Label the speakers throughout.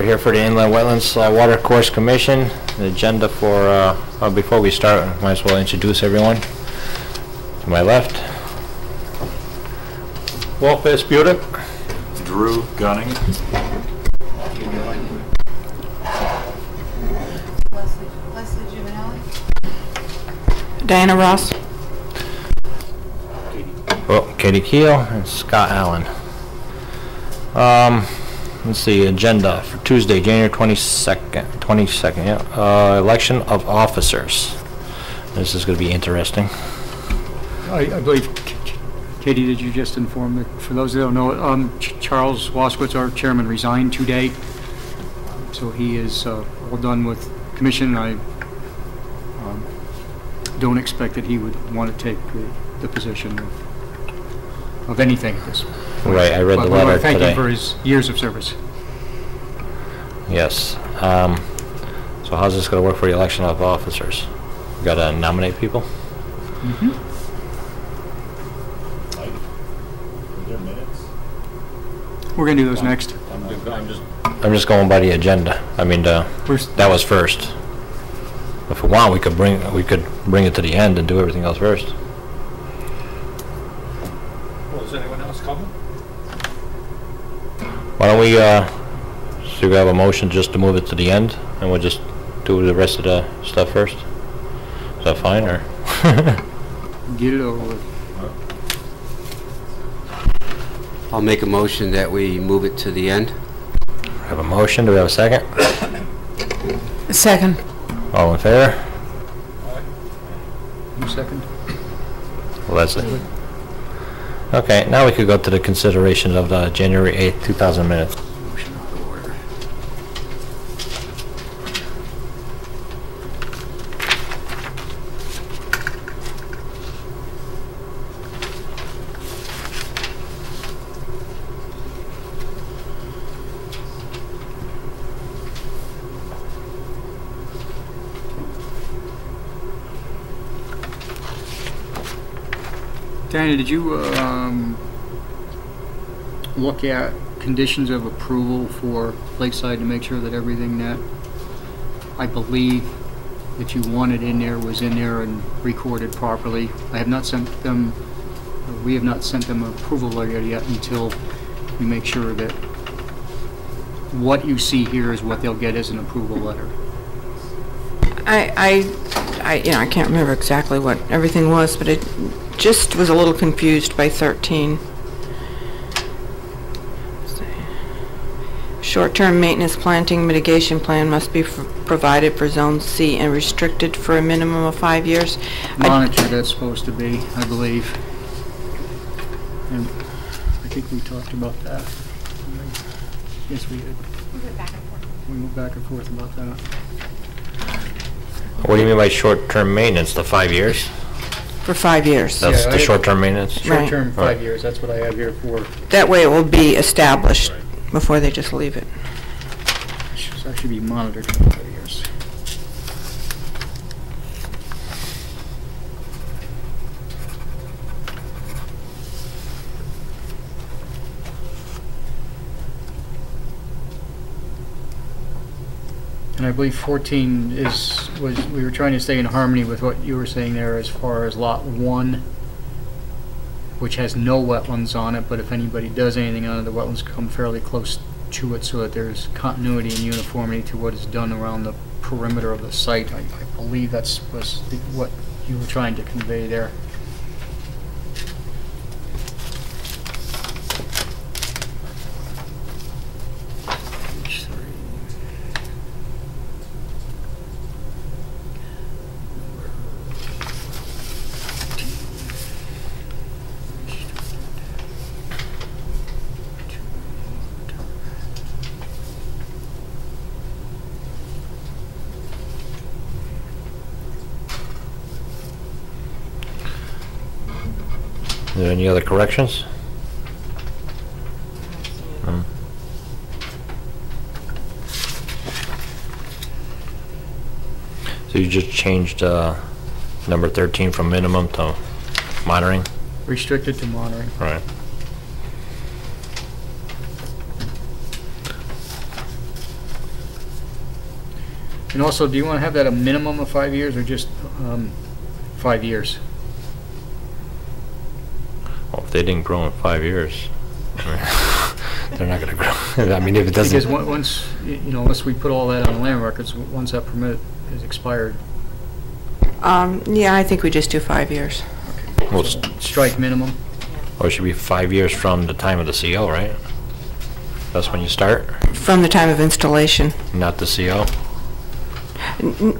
Speaker 1: here for the Inland Wetlands Watercourse Commission. The agenda for, before we start, I might as well introduce everyone. To my left, Wolf Budick.
Speaker 2: Drew Gunning.
Speaker 3: Leslie Giovanelli.
Speaker 4: Diana Ross.
Speaker 1: Katie Keel and Scott Allen. Let's see, agenda for Tuesday, January 22nd, yeah. Election of officers. This is going to be interesting.
Speaker 5: I believe, Katie, did you just inform that, for those that don't know, Charles Waskowitz, our chairman, resigned today. So he is all done with commission. I don't expect that he would want to take the position of anything at this point.
Speaker 1: Right, I read the letter today.
Speaker 5: Thank you for his years of service.
Speaker 1: Yes. So how's this going to work for the election of officers? We got to nominate people?
Speaker 5: Mm-hmm. We're going to do those next.
Speaker 1: I'm just going by the agenda. I mean, that was first. If we want, we could bring it to the end and do everything else first.
Speaker 2: Well, is anyone else coming?
Speaker 1: Why don't we so we have a motion just to move it to the end, and we'll just do the rest of the stuff first. Is that fine, or?
Speaker 5: Get it over with.
Speaker 6: I'll make a motion that we move it to the end.
Speaker 1: We have a motion. Do we have a second?
Speaker 4: A second.
Speaker 1: All in favor?
Speaker 5: You second?
Speaker 1: Leslie. Okay, now we could go to the consideration of the January 8th, 2000 minutes.
Speaker 5: Motion out of order. Diana, did you look at conditions of approval for Lakeside to make sure that everything that I believe that you wanted in there was in there and recorded properly? I have not sent them, we have not sent them an approval letter yet until we make sure that what you see here is what they'll get as an approval letter.
Speaker 4: I can't remember exactly what everything was, but it just was a little confused by 13. Short-term maintenance planting mitigation plan must be provided for Zone C and restricted for a minimum of 5 years.
Speaker 5: Monitor, that's supposed to be, I believe. And I think we talked about that. Yes, we did.
Speaker 3: We went back and forth.
Speaker 5: We went back and forth about that.
Speaker 1: What do you mean by short-term maintenance? The 5 years?
Speaker 4: For 5 years.
Speaker 1: That's
Speaker 5: Yeah,
Speaker 1: the short-term maintenance?
Speaker 5: Short-term,
Speaker 1: Right.
Speaker 5: 5 years, that's what I have here for.
Speaker 4: That way it will be established before they just leave it.
Speaker 5: So that should be monitored for 5 years. And I believe 14 was we were trying to stay in harmony with what you were saying there as far as Lot 1, which has no wetlands on it, but if anybody does anything on it, the wetlands come fairly close to it so that there's continuity and uniformity to what is done around the perimeter of the site. I believe that's was what you were trying to convey there.
Speaker 1: Are there any other corrections? So you just changed number 13 from minimum to monitoring?
Speaker 5: Restricted to monitoring.
Speaker 1: Right.
Speaker 5: And also, do you want to have that a minimum of 5 years or just 5 years?
Speaker 1: Well, if they didn't grow in 5 years, they're not going to grow. I mean, if it doesn't...
Speaker 5: Because once, you know, unless we put all that on land records, once that permit is expired.
Speaker 4: Yeah, I think we just do 5 years.
Speaker 1: Well,
Speaker 5: So strike minimum.
Speaker 1: or it should be 5 years from the time of the CO, right? That's when you start,
Speaker 4: From the time of installation.
Speaker 1: not the CO?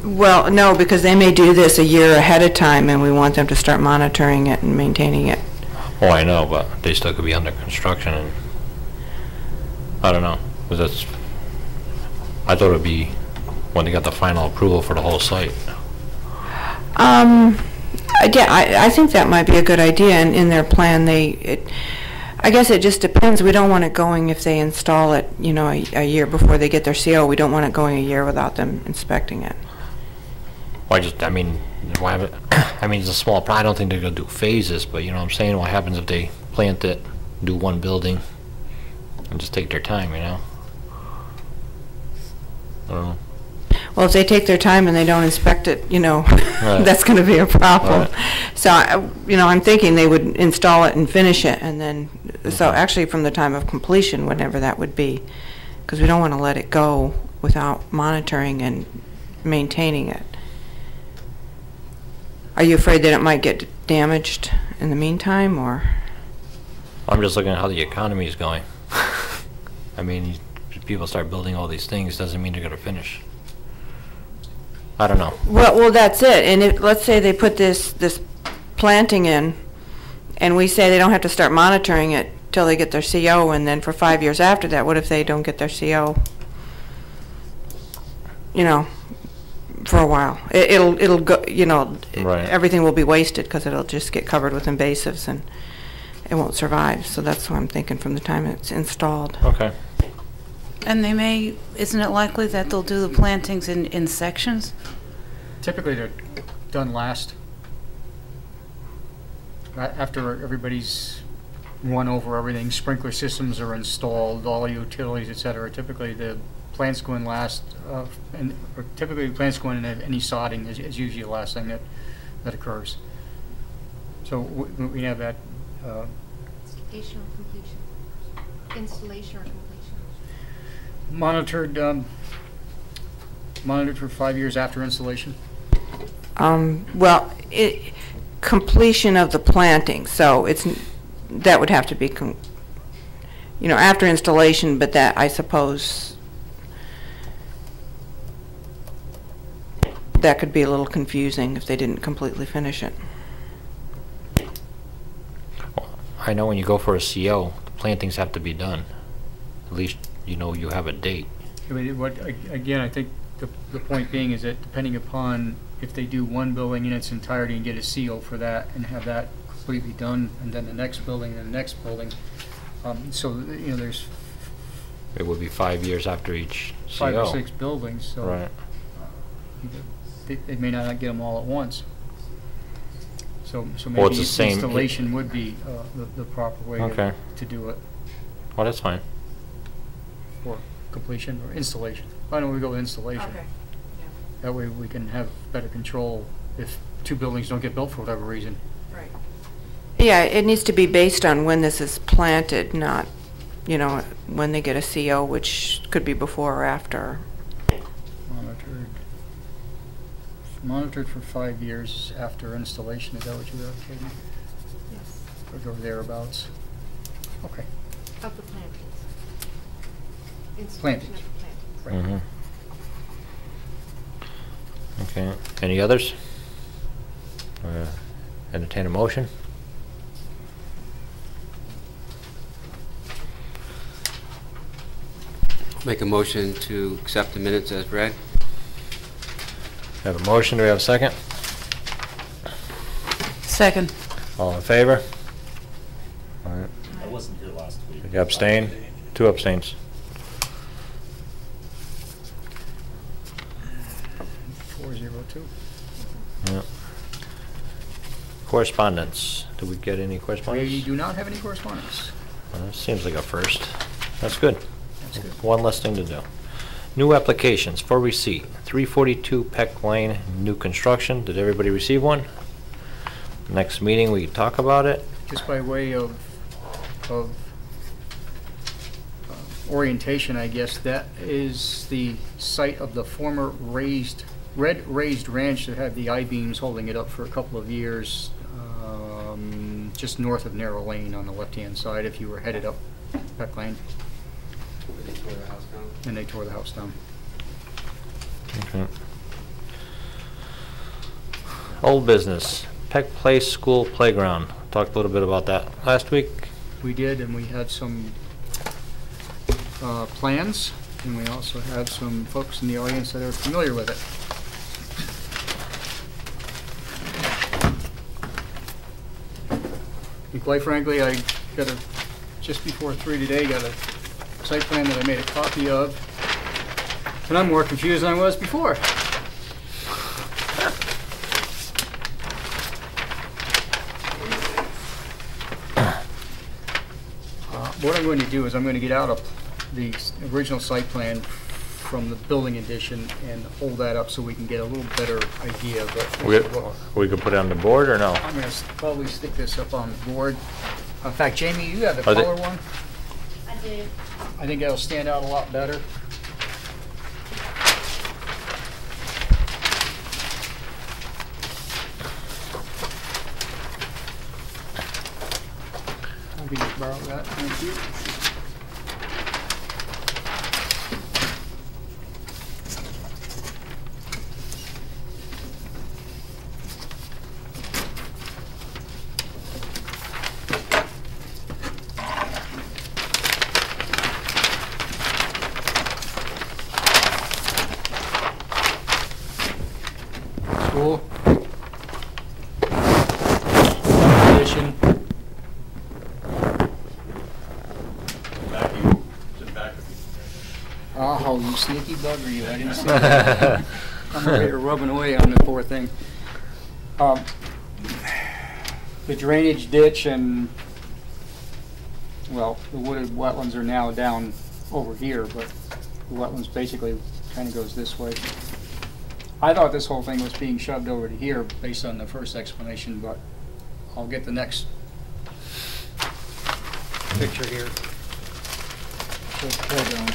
Speaker 4: Well, no, because they may do this a year ahead of time, and we want them to start monitoring it and maintaining it.
Speaker 1: Oh, I know, but they still could be under construction, and I don't know, 'cause that's, I thought it'd be when they got the final approval for the whole site.
Speaker 4: Yeah, I think that might be a good idea, and in their plan, I guess it just depends. We don't want it going if they install it, you know, a year before they get their CO. We don't want it going a year without them inspecting it.
Speaker 1: Why I mean, why have it, I mean, it's a small, I don't think they're gonna do phases, but you know what I'm saying? What happens if they plant it, do one building, and just take their time, you know? I don't know.
Speaker 4: Well, if they take their time and they don't inspect it, you know,
Speaker 1: Right.
Speaker 4: that's going to be a problem.
Speaker 1: Right.
Speaker 4: So, you know, I'm thinking they would install it and finish it, and then, so actually from the time of completion, whenever that would be, because we don't want to let it go without monitoring and maintaining it. Are you afraid that it might get damaged in the meantime, or?
Speaker 1: I'm just looking at how the economy is going. I mean, if people start building all these things, doesn't mean they're gonna finish. I don't know.
Speaker 4: Well, that's it. And if, let's say they put this planting in, and we say they don't have to start monitoring it till they get their CO, and then for 5 years after that, what if they don't get their CO? You know, for a while. It'll go, you know,
Speaker 1: Right.
Speaker 4: everything will be wasted because it'll just get covered with invasives and it won't survive. So that's what I'm thinking from the time it's installed.
Speaker 1: Okay.
Speaker 3: And they may, isn't it likely that they'll do the plantings in sections?
Speaker 5: Typically, they're done last. After everybody's run over everything, sprinkler systems are installed, all the utilities, et cetera. Typically, the plants go in last, or typically the plants go in and any sodding is usually the last thing that occurs. So we have that.
Speaker 3: Installation or completion? Installation or completion?
Speaker 5: Monitored for 5 years after installation.
Speaker 4: Well, completion of the planting, so that would have to be, you know, after installation, but that, I suppose, that could be a little confusing if they didn't completely finish it.
Speaker 1: I know when you go for a CO, the plantings have to be done. At least, you know, you have a date.
Speaker 5: I mean, again, I think the point being is that depending upon if they do one building in its entirety and get a CO for that and have that completely done, and then the next building and the next building, so, you know, there's
Speaker 1: It would be 5 years after each CO.
Speaker 5: 5 or 6 buildings, so
Speaker 1: Right.
Speaker 5: they may not get them all at once. So
Speaker 1: Well,
Speaker 5: maybe
Speaker 1: it's the same-
Speaker 5: installation would be the proper way
Speaker 1: Okay.
Speaker 5: to do it,
Speaker 1: Well, that's fine.
Speaker 5: or completion or installation. Why don't we go with installation? That way we can have better control if 2 buildings don't get built for whatever reason.
Speaker 3: Right.
Speaker 4: Yeah, it needs to be based on when this is planted, not, you know, when they get a CO, which could be before or after.
Speaker 5: Monitored for 5 years after installation, is that what you were advocating?
Speaker 3: Yes.
Speaker 5: Or thereabouts? Okay.
Speaker 3: Of the plantings. Installation
Speaker 5: Plantings.
Speaker 3: of the plantings.
Speaker 1: Mm-hmm. Okay. Any others? Entertain a motion?
Speaker 6: Make a motion to accept the minutes as read.
Speaker 1: We have a motion. Do we have a second?
Speaker 3: Second.
Speaker 1: All in favor? All right.
Speaker 2: I wasn't here last week.
Speaker 1: You abstain? 2 abstains.
Speaker 5: 402.
Speaker 1: Yeah. Correspondence. Did we get any
Speaker 5: We
Speaker 1: correspondence?
Speaker 5: do not have any correspondence.
Speaker 1: Well, that seems like a first. That's good.
Speaker 5: That's good.
Speaker 1: One less thing to do. New applications for receipt. 342 Peck Lane, new construction. Did everybody receive one? Next meeting, we can talk about it.
Speaker 5: Just by way of orientation, I guess, that is the site of the former red raised ranch that had the I-beams holding it up for a couple of years, just north of Narrow Lane on the left-hand side if you were headed up Peck Lane.
Speaker 6: They tore the house down.
Speaker 5: And they tore the house down.
Speaker 1: Okay. Old business, Peck Place School Playground. Talked a little bit about that last week.
Speaker 5: We did, and we had some plans, and we also had some folks in the audience that are familiar with it. And quite frankly, I got just before 3 today, got a site plan that I made a copy of, and I'm more confused than I was before. What I'm going to do is I'm going to get out the original site plan from the building edition and hold that up so we can get a little better idea of it.
Speaker 1: We could put it on the board or no?
Speaker 5: I'm going to probably stick this up on the board. In fact, Jamie, you have the color one?
Speaker 7: I do.
Speaker 5: I think that'll stand out a lot better. I can just borrow that. Thank you. Cool. Addition. Oh, you sneaky bugger, you. I didn't see that. I'm over here rubbing away on the poor thing. The drainage ditch and, well, the wooded wetlands are now down over here, but the wetlands basically kind of goes this way. I thought this whole thing was being shoved over to here based on the first explanation, but I'll get the next picture here. Hold on.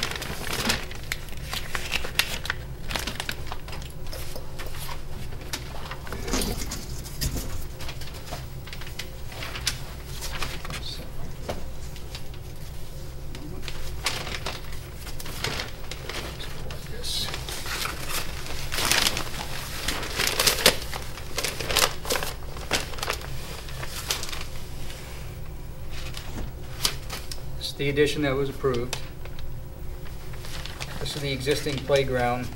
Speaker 5: The addition that was approved. This is the existing playground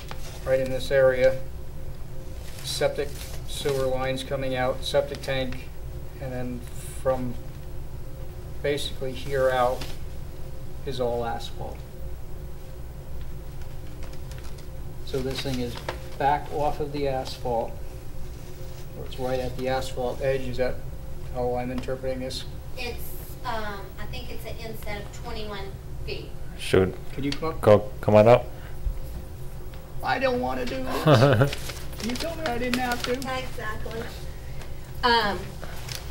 Speaker 5: right in this area. Septic sewer lines coming out, septic tank, and then from basically here out is all asphalt. So this thing is back off of the asphalt, or it's right at the asphalt edge. Is that how I'm interpreting this?
Speaker 7: It's, I think it's an inset of 21 feet.
Speaker 1: Should
Speaker 5: Can you come up?
Speaker 1: come on up.
Speaker 5: I don't want to do this. You told me I didn't have to.
Speaker 7: Exactly.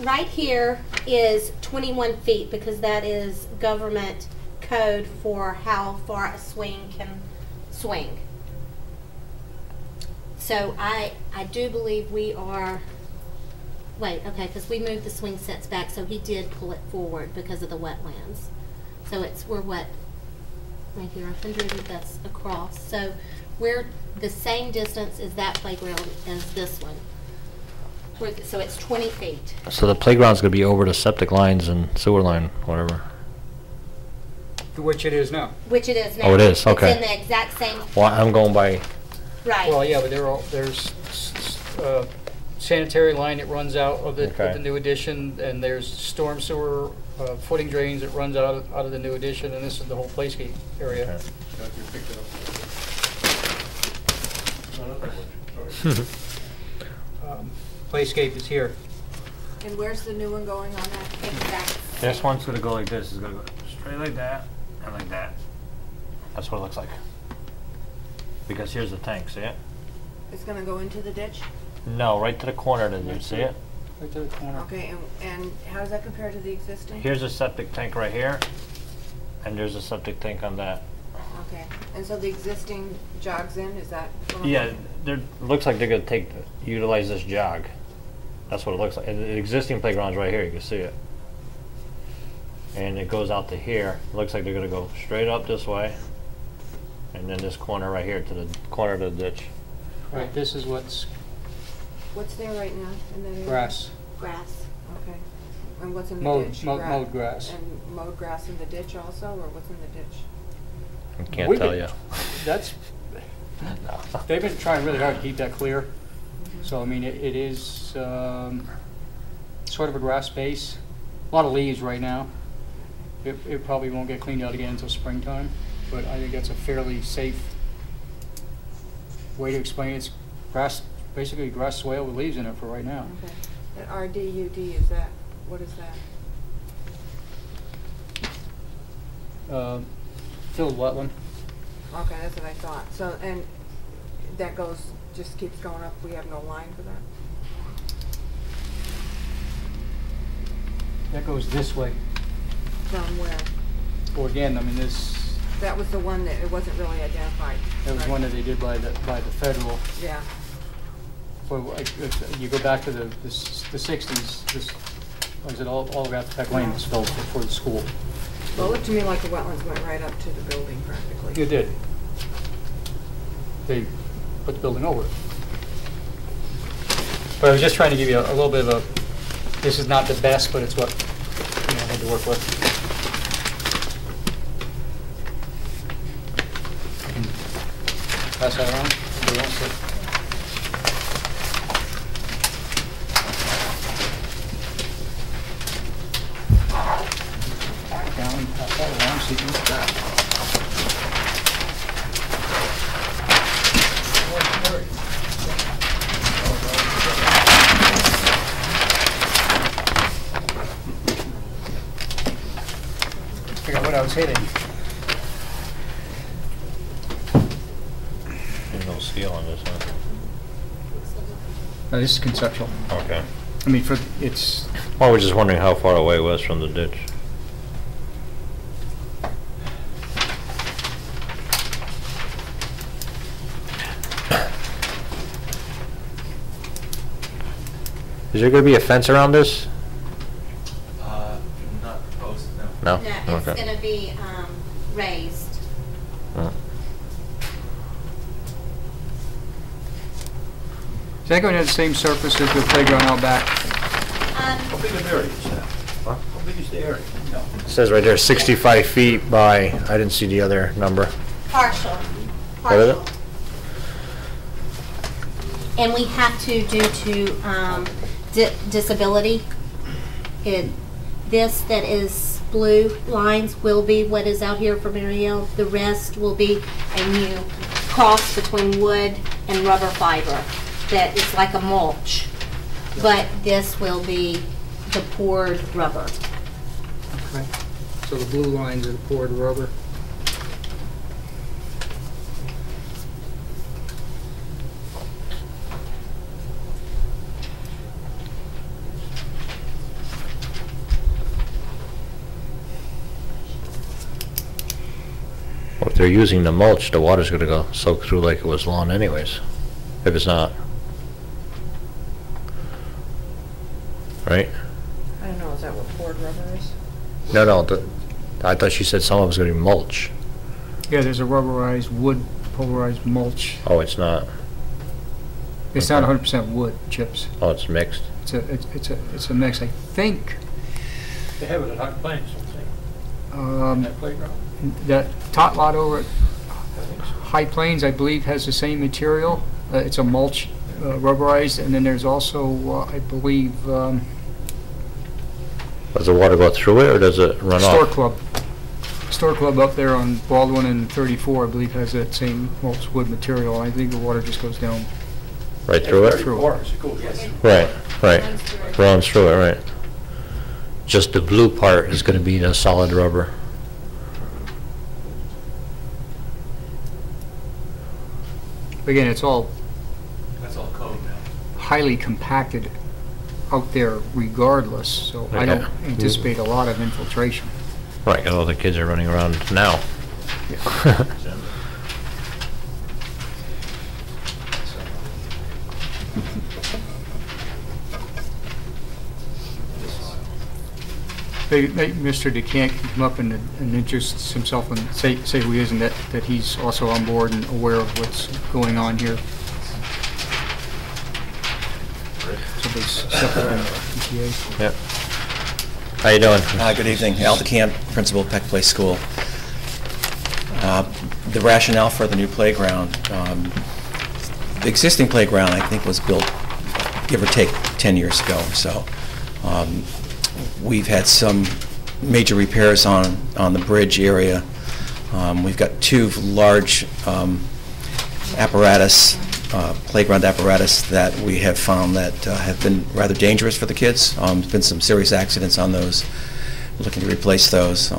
Speaker 7: Right here is 21 feet because that is government code for how far a swing can swing. So I do believe we are, wait, okay, because we moved the swing sets back, so he did pull it forward because of the wetlands. So we're what, right here, 100, that's across. So we're the same distance as that playground as this one. So it's 20 feet.
Speaker 1: So the playground's gonna be over the septic lines and sewer line, whatever.
Speaker 5: Which it is now.
Speaker 7: Which it is now.
Speaker 1: Oh, it is, okay.
Speaker 7: It's in the exact same,
Speaker 1: Well, I'm going by,
Speaker 7: right.
Speaker 5: Well, yeah, but there's sanitary line that runs out of the,
Speaker 1: Okay.
Speaker 5: of the new addition, and there's storm sewer footing drains that runs out of the new addition, and this is the whole playscape area.
Speaker 1: Okay.
Speaker 5: Playscape is here.
Speaker 3: And where's the new one going on that?
Speaker 7: Exact.
Speaker 1: This one's gonna go like this. It's gonna go straight like that and like that. That's what it looks like. Because here's the tank, see it?
Speaker 4: It's gonna go into the ditch?
Speaker 1: No, right to the corner, did you see it?
Speaker 5: Right to the corner.
Speaker 4: Okay, and how does that compare to the existing?
Speaker 1: Here's a septic tank right here, and there's a septic tank on that.
Speaker 4: Okay, and so the existing jogs in, is that? what I'm
Speaker 1: Yeah,
Speaker 4: looking-
Speaker 1: there, looks like they're gonna utilize this jog. That's what it looks like. And the existing playground's right here, you can see it. And it goes out to here. Looks like they're gonna go straight up this way. And then this corner right here to the corner of the ditch.
Speaker 5: Right, this is what's
Speaker 4: What's there right now in that area?
Speaker 5: grass,
Speaker 7: Grass.
Speaker 4: Okay. And what's in the
Speaker 5: mowed,
Speaker 4: ditch?
Speaker 5: mowed grass.
Speaker 4: And mowed grass in the ditch also, or what's in the ditch?
Speaker 1: I can't
Speaker 5: We
Speaker 1: tell
Speaker 5: could-
Speaker 1: you.
Speaker 5: That's, they've been trying really hard to keep that clear. So, I mean, it is sort of a grass base. A lot of leaves right now. It probably won't get cleaned out again until springtime, but I think that's a fairly safe way to explain it. It's grass, basically grass swale with leaves in it for right now.
Speaker 4: Okay. That RDUD, is that, what is that?
Speaker 5: Filled wetland.
Speaker 4: Okay, that's what I thought. So, and that goes, just keeps going up, we have no line for that?
Speaker 5: That goes this way.
Speaker 4: From where?
Speaker 5: Well, again, I mean, this,
Speaker 4: That was the one that, it wasn't really identified.
Speaker 5: that was
Speaker 4: right?
Speaker 5: one that they did by the federal.
Speaker 4: Yeah.
Speaker 5: Well, you go back to the 60s, this, was it all Ogat Peck Lane was filled for the school.
Speaker 4: Well, it looked to me like the wetlands went right up to the building practically.
Speaker 5: You did. They put the building over it. But I was just trying to give you a little bit of a, this is not the best, but it's what, you know, I had to work with. Pass that around. Anybody else that- Down, pass that around so you can look at that. Figure out what I was hitting.
Speaker 1: There's no seal on this, huh?
Speaker 5: No, this is conceptual.
Speaker 1: Okay.
Speaker 5: I mean, for, it's,
Speaker 1: Well, we're just wondering how far away it was from the ditch. Is there gonna be a fence around this?
Speaker 2: Not proposed, no.
Speaker 1: No?
Speaker 7: No, it's
Speaker 1: Okay.
Speaker 7: gonna be raised.
Speaker 1: Oh.
Speaker 5: is that going to have the same surface as the playground out back?
Speaker 2: How big an area is that? How big is the area? No.
Speaker 1: It says right there, 65 feet by, I didn't see the other number.
Speaker 7: Partial.
Speaker 1: What is it?
Speaker 7: Partial. And we have to, due to disability, this that is blue lines will be what is out here for Mariel. The rest will be a new cross between wood and rubber fiber that is like a mulch. But this will be the poured rubber.
Speaker 5: Okay. So the blue lines are the poured rubber.
Speaker 1: Well, if they're using the mulch, the water's gonna go soak through like it was lawn anyways, if it's not. Right?
Speaker 4: I don't know, is that what poured rubber is?
Speaker 1: No, I thought she said some of it's gonna be mulch.
Speaker 5: Yeah, there's a rubberized wood pulverized mulch.
Speaker 1: Oh, it's not.
Speaker 5: It's not 100% wood chips.
Speaker 1: Oh, it's mixed.
Speaker 5: It's a mix. I think
Speaker 2: They have it at High Plains, don't they? That playground?
Speaker 5: that tot lot over at High Plains, I believe, has the same material. It's a mulch, rubberized, and then there's also, I believe,
Speaker 1: Does the water go through it or does it run
Speaker 5: Store
Speaker 1: off?
Speaker 5: Club. Store Club up there on Baldwin and 34, I believe, has that same mulch wood material. I think the water just goes down.
Speaker 1: Right through it?
Speaker 5: Through.
Speaker 2: Or is it cool? Yes.
Speaker 1: Right. Runs through it, right. Just the blue part is gonna be the solid rubber.
Speaker 5: Again, it's all highly compacted out there regardless, so I don't anticipate a lot of infiltration.
Speaker 1: Right, 'cause all the kids are running around now.
Speaker 5: Mr. DeCant can come up and introduce himself and say who he is, and that he's also on board and aware of what's going on here. Somebody's separate from PTA.
Speaker 1: Yep. How you doing?
Speaker 8: Good evening. Al DeCant, principal of Peck Place School. The rationale for the new playground, the existing playground, I think, was built, give or take, 10 years ago or so. We've had some major repairs on the bridge area. We've got two large playground apparatus that we have found that have been rather dangerous for the kids. There's been some serious accidents on those. We're looking to replace those.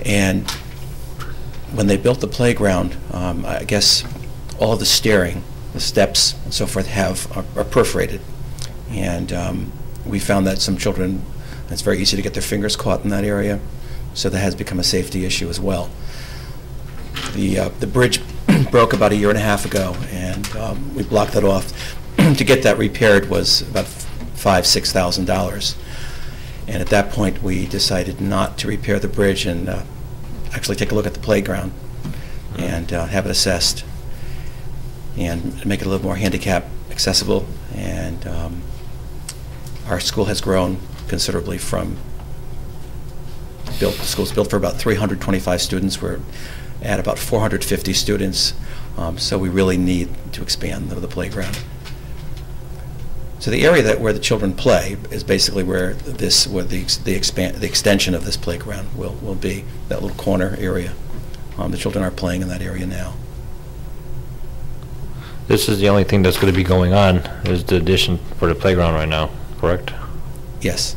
Speaker 8: And when they built the playground, I guess all of the steering, the steps, and so forth are perforated. And we found that some children, it's very easy to get their fingers caught in that area, so that has become a safety issue as well. The bridge broke about 1.5 years ago, and we blocked that off. To get that repaired was about $5,000 to $6,000. And at that point, we decided not to repair the bridge and actually take a look at the playground and have it assessed and make it a little more handicap accessible. And our school has grown considerably from the school's built for about 325 students. We're at about 450 students, so we really need to expand the playground. So the area where the children play is basically where the extension of this playground will be, that little corner area. The children are playing in that area now.
Speaker 1: This is the only thing that's going to be going on, is the addition for the playground right now, correct?
Speaker 8: Yes.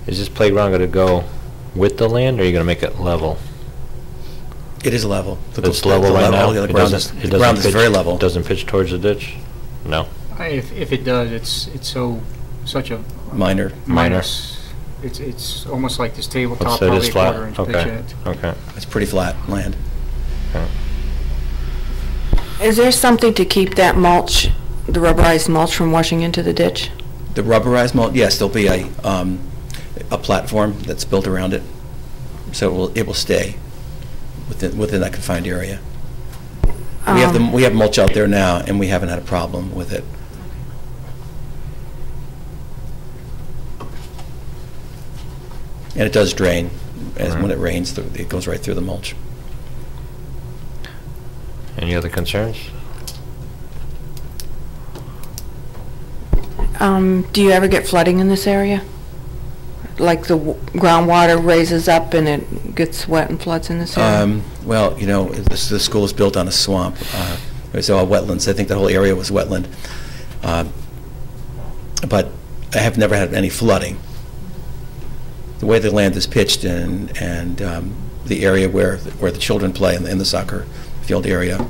Speaker 1: Is this playground going to go with the land, or are you going to make it level?
Speaker 8: It is level.
Speaker 1: It's level right now?
Speaker 8: The ground is very level.
Speaker 1: It doesn't pitch towards the ditch? No?
Speaker 5: If it does, it's such a
Speaker 8: minor.
Speaker 5: It's almost like this tabletop,
Speaker 1: So it is flat?
Speaker 5: 1/4 inch
Speaker 1: Okay.
Speaker 5: pitch in it.
Speaker 1: Okay.
Speaker 8: It's pretty flat land.
Speaker 1: Okay.
Speaker 4: Is there something to keep that mulch, the rubberized mulch, from washing into the ditch?
Speaker 8: The rubberized mulch, yes, there'll be a platform that's built around it, so it will stay within that confined area. We have mulch out there now, and we haven't had a problem with it. And it does drain, when it rains, it goes right through the mulch.
Speaker 1: Any other concerns?
Speaker 4: Do you ever get flooding in this area? Like the groundwater raises up and it gets wet and floods in this area?
Speaker 8: Well, the school is built on a swamp. It's all wetlands. I think the whole area was wetland. But I have never had any flooding. The way the land is pitched and the area where the children play in the soccer field area,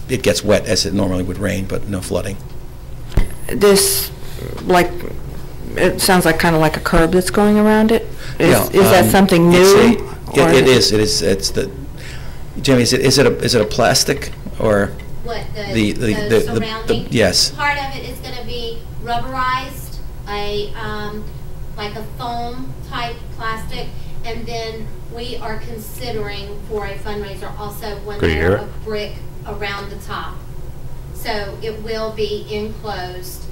Speaker 8: it gets wet as it normally would rain, but no flooding.
Speaker 4: This, it sounds like kind of like a curb that's going around it. Is that something new?
Speaker 8: It is. It's the. Jimmy, is it a plastic or?
Speaker 7: What, the surrounding?
Speaker 8: Yes.
Speaker 7: Part of it is going to be rubberized, like a foam type plastic, and then we are considering for a fundraiser also one layer of brick around the top. So it will be enclosed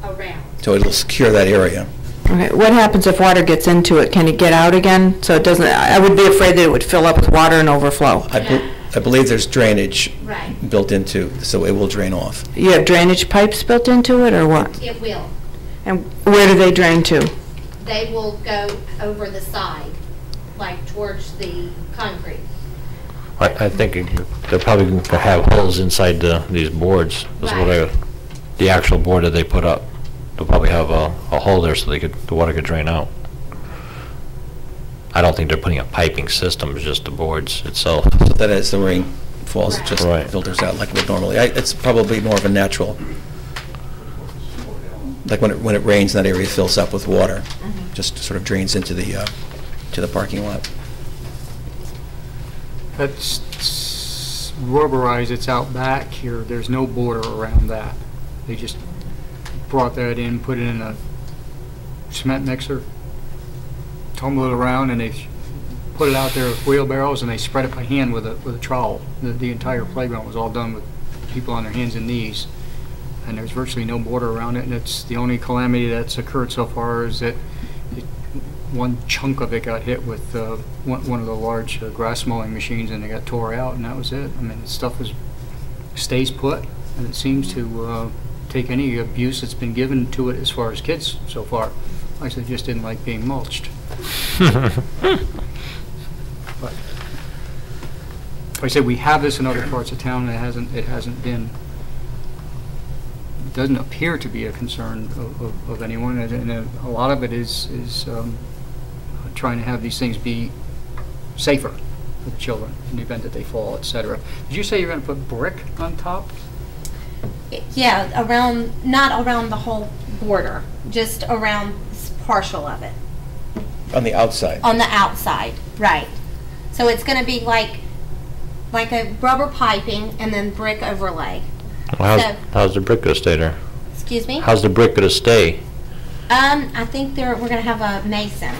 Speaker 7: around.
Speaker 8: So it'll secure that area.
Speaker 4: Okay. What happens if water gets into it? Can it get out again? So it doesn't. I would be afraid that it would fill up with water and overflow.
Speaker 8: I believe there's drainage built into, so it will drain off.
Speaker 4: You have drainage pipes built into it, or what?
Speaker 7: It will.
Speaker 4: And where do they drain to?
Speaker 7: They will go over the side, like towards the concrete.
Speaker 1: I think they're probably going to have holes inside these boards. That's what the actual board that they put up. They'll probably have a hole there so the water could drain out. I don't think they're putting a piping system, it's just the boards itself.
Speaker 8: So that as the rain falls, it just
Speaker 1: Right.
Speaker 8: filters out like it would normally. It's probably more of a natural, like when it rains and that area fills up with water, just sort of drains into the to the parking lot.
Speaker 5: That's rubberized, it's out back here, there's no border around that. They just brought that in, put it in a cement mixer, tumble it around, and they put it out there with wheelbarrows, and they spread it by hand with a trowel. The entire playground was all done with people on their hands and knees, and there's virtually no border around it, and it's the only calamity that's occurred so far is that one chunk of it got hit with one of the large grass mowing machines, and it got tore out, and that was it. I mean, the stuff stays put, and it seems to take any abuse that's been given to it as far as kids so far. I actually just didn't like being mulched. But like I said, we have this in other parts of town, and it hasn't been. It doesn't appear to be a concern of anyone, and a lot of it is trying to have these things be safer for the children in the event that they fall, etc. Did you say you're going to put brick on top?
Speaker 7: Yeah, not around the whole border, just around partial of it.
Speaker 8: On the outside.
Speaker 7: On the outside, right. So it's going to be like a rubber piping and then brick overlay.
Speaker 1: Well, how's the brick going to stay there?
Speaker 7: Excuse me?
Speaker 1: How's the brick going to stay?
Speaker 7: I think we're going to have a mason.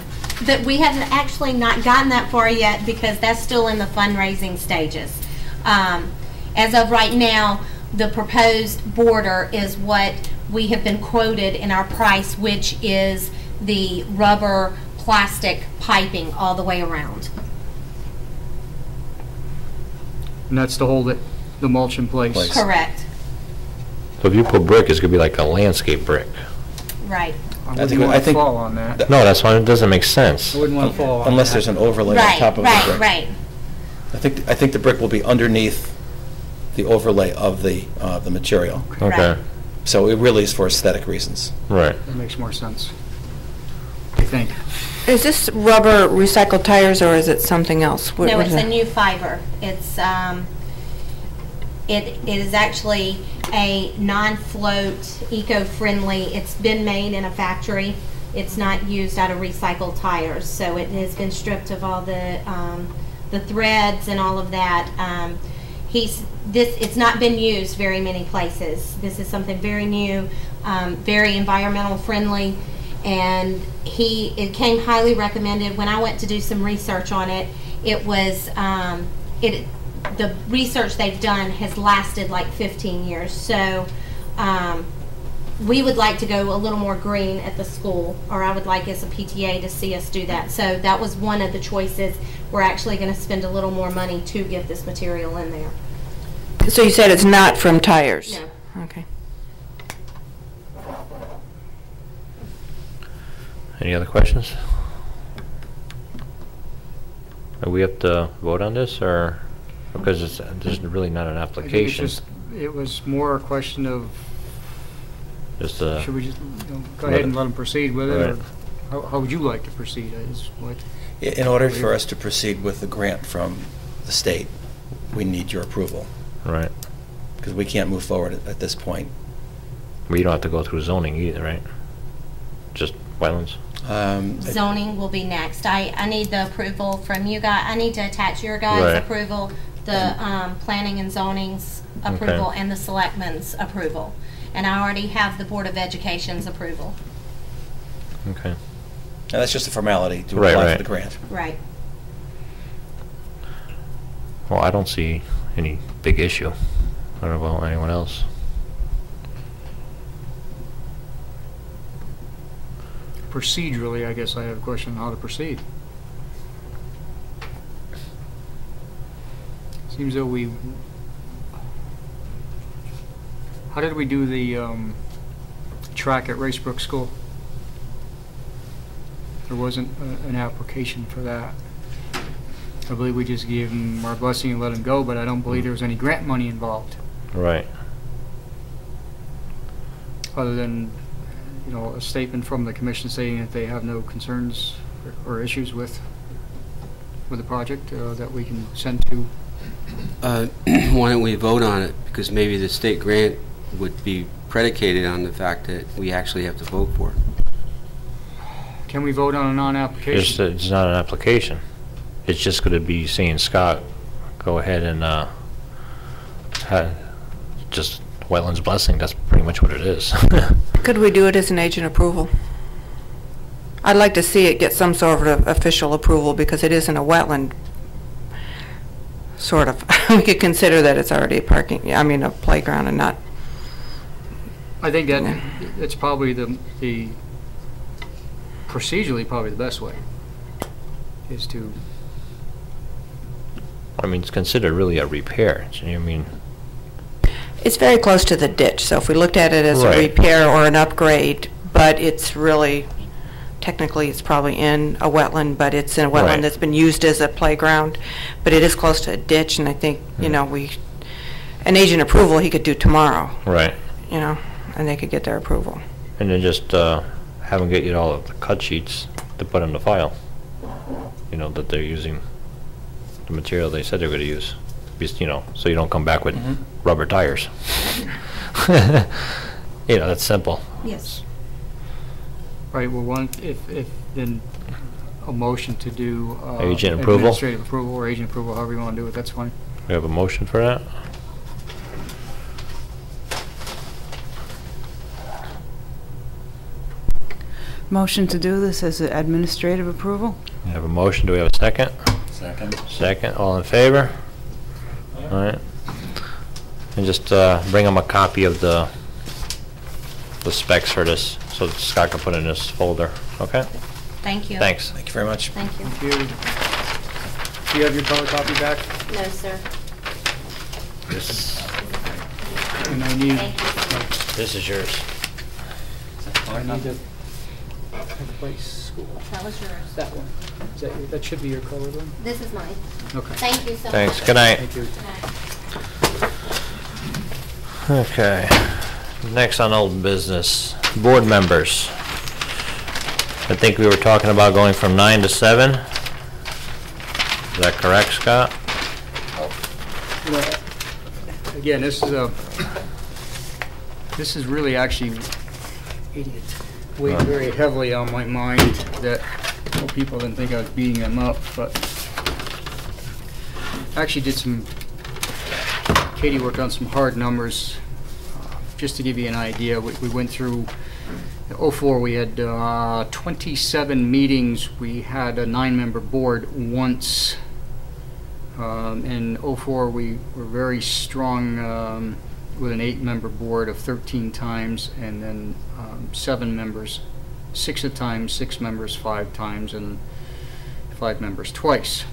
Speaker 7: But we haven't actually not gotten that far yet because that's still in the fundraising stages. As of right now, the proposed border is what we have been quoted in our price, which is the rubber plastic piping all the way around.
Speaker 5: And that's to hold the mulch in place.
Speaker 7: Correct.
Speaker 1: So if you put brick, it's going to be like a landscape brick.
Speaker 7: Right.
Speaker 5: I wouldn't want to fall on that.
Speaker 1: No, that's why it doesn't make sense.
Speaker 5: I wouldn't want to fall on
Speaker 8: Unless
Speaker 5: that.
Speaker 8: there's an overlay on top of the brick.
Speaker 7: Right.
Speaker 8: I think the brick will be underneath the overlay of the material.
Speaker 1: Okay.
Speaker 7: Right.
Speaker 8: So it really is for aesthetic reasons.
Speaker 1: Right.
Speaker 5: That makes more sense. I think.
Speaker 4: Is this rubber recycled tires, or is it something else?
Speaker 7: No, it's a new fiber. It's it is actually a non-float, eco-friendly. It's been made in a factory. It's not used out of recycled tires, so it has been stripped of all the threads and all of that. It's not been used very many places. This is something very new, very environmental friendly, and it came highly recommended. When I went to do some research on it, it was the research they've done has lasted like 15 years. So we would like to go a little more green at the school, or I would like as a PTA to see us do that. So that was one of the choices. We're actually going to spend a little more money to get this material in there.
Speaker 4: So you said it's not from tires?
Speaker 7: No.
Speaker 4: Okay.
Speaker 1: Any other questions? Do we have to vote on this, or because there's really not an
Speaker 5: I think
Speaker 1: application?
Speaker 5: it was more a question of
Speaker 1: Just
Speaker 5: should we just go ahead and let them proceed with it,
Speaker 1: Right.
Speaker 5: or how would you like to proceed? Is what
Speaker 8: In order for us to proceed with the grant from the state, we need your approval,
Speaker 1: right.
Speaker 8: because we can't move forward at this point.
Speaker 1: Well, you don't have to go through zoning either, right? Just wetlands.
Speaker 7: Zoning will be next. I need the approval from you guys. I need to attach your guys'
Speaker 1: Right.
Speaker 7: approval, the planning and zoning's approval,
Speaker 1: Okay.
Speaker 7: and the selectmen's approval. And I already have the Board of Education's approval.
Speaker 1: Okay.
Speaker 8: Now, that's just a formality to
Speaker 1: Right,
Speaker 8: apply
Speaker 1: right.
Speaker 8: for the grant.
Speaker 7: Right.
Speaker 1: Well, I don't see any big issue. I don't know about anyone else.
Speaker 5: procedurally, I guess I have a question on how to proceed. Seems though how did we do the track at Racebrook School? There wasn't an application for that. I believe we just gave him our blessing and let him go, but I don't believe there was any grant money involved,
Speaker 1: Right.
Speaker 5: other than, a statement from the commission saying that they have no concerns or issues with the project that we can send to.
Speaker 6: Why don't we vote on it? Because maybe the state grant would be predicated on the fact that we actually have to vote for it.
Speaker 5: Can we vote on a non-application?
Speaker 1: It's not an application. It's just going to be saying, Scott, go ahead and just wetlands blessing. That's pretty much what it is.
Speaker 4: Could we do it as an agent approval? I'd like to see it get some sort of official approval because it isn't a wetland, sort of. We could consider that it's already a playground and not.
Speaker 5: I think that it's probably the procedurally probably the best way is to.
Speaker 1: I mean, it's considered really a repair. I mean,
Speaker 4: It's very close to the ditch, so if we looked at it as
Speaker 1: Right.
Speaker 4: a repair or an upgrade, but it's really, technically it's probably in a wetland, but it's in a wetland
Speaker 1: Right.
Speaker 4: that's been used as a playground, but it is close to a ditch, and I think, an agent approval he could do tomorrow,
Speaker 1: right.
Speaker 4: and they could get their approval.
Speaker 1: And then just have them get you all of the cut sheets to put in the file. That they're using the material they said they're going to use. Just, so you don't come back with rubber tires. That's simple.
Speaker 3: Yes.
Speaker 5: Right, well, if then a motion to do
Speaker 1: Agent approval?
Speaker 5: administrative approval or agent approval, however you want to do it, that's fine.
Speaker 1: We have a motion for that?
Speaker 3: Motion to do this as an administrative approval?
Speaker 1: We have a motion. Do we have a second?
Speaker 2: Second.
Speaker 1: Second. All in favor? All right. And just bring them a copy of the specs for this so that Scott can put it in his folder. Okay?
Speaker 7: Thank you.
Speaker 1: Thanks.
Speaker 8: Thank you very much.
Speaker 7: Thank you.
Speaker 5: Thank you. Do you have your color copy back?
Speaker 7: No, sir.
Speaker 5: And I need,
Speaker 7: Thank you.
Speaker 1: This is yours.
Speaker 5: I need the place school.
Speaker 7: That was yours.
Speaker 5: That one. That should be your colored one?
Speaker 7: This is mine.
Speaker 5: Okay.
Speaker 7: Thank you so much.
Speaker 1: Thanks. Good night.
Speaker 5: Thank you.
Speaker 1: Okay. Next on old business, board members. I think we were talking about going from 9 to 7. Is that correct, Scott?
Speaker 5: Again, this is really actually weighed very heavily on my mind that people didn't think I was beating them up, but I actually did Katie worked on some hard numbers. Just to give you an idea, we went through, in '04 we had 27 meetings. We had a 9-member board once. In '04 we were very strong with an 8-member board of 13 times, and then 7 members 6 times, 6 members 5 times, and 5 members twice.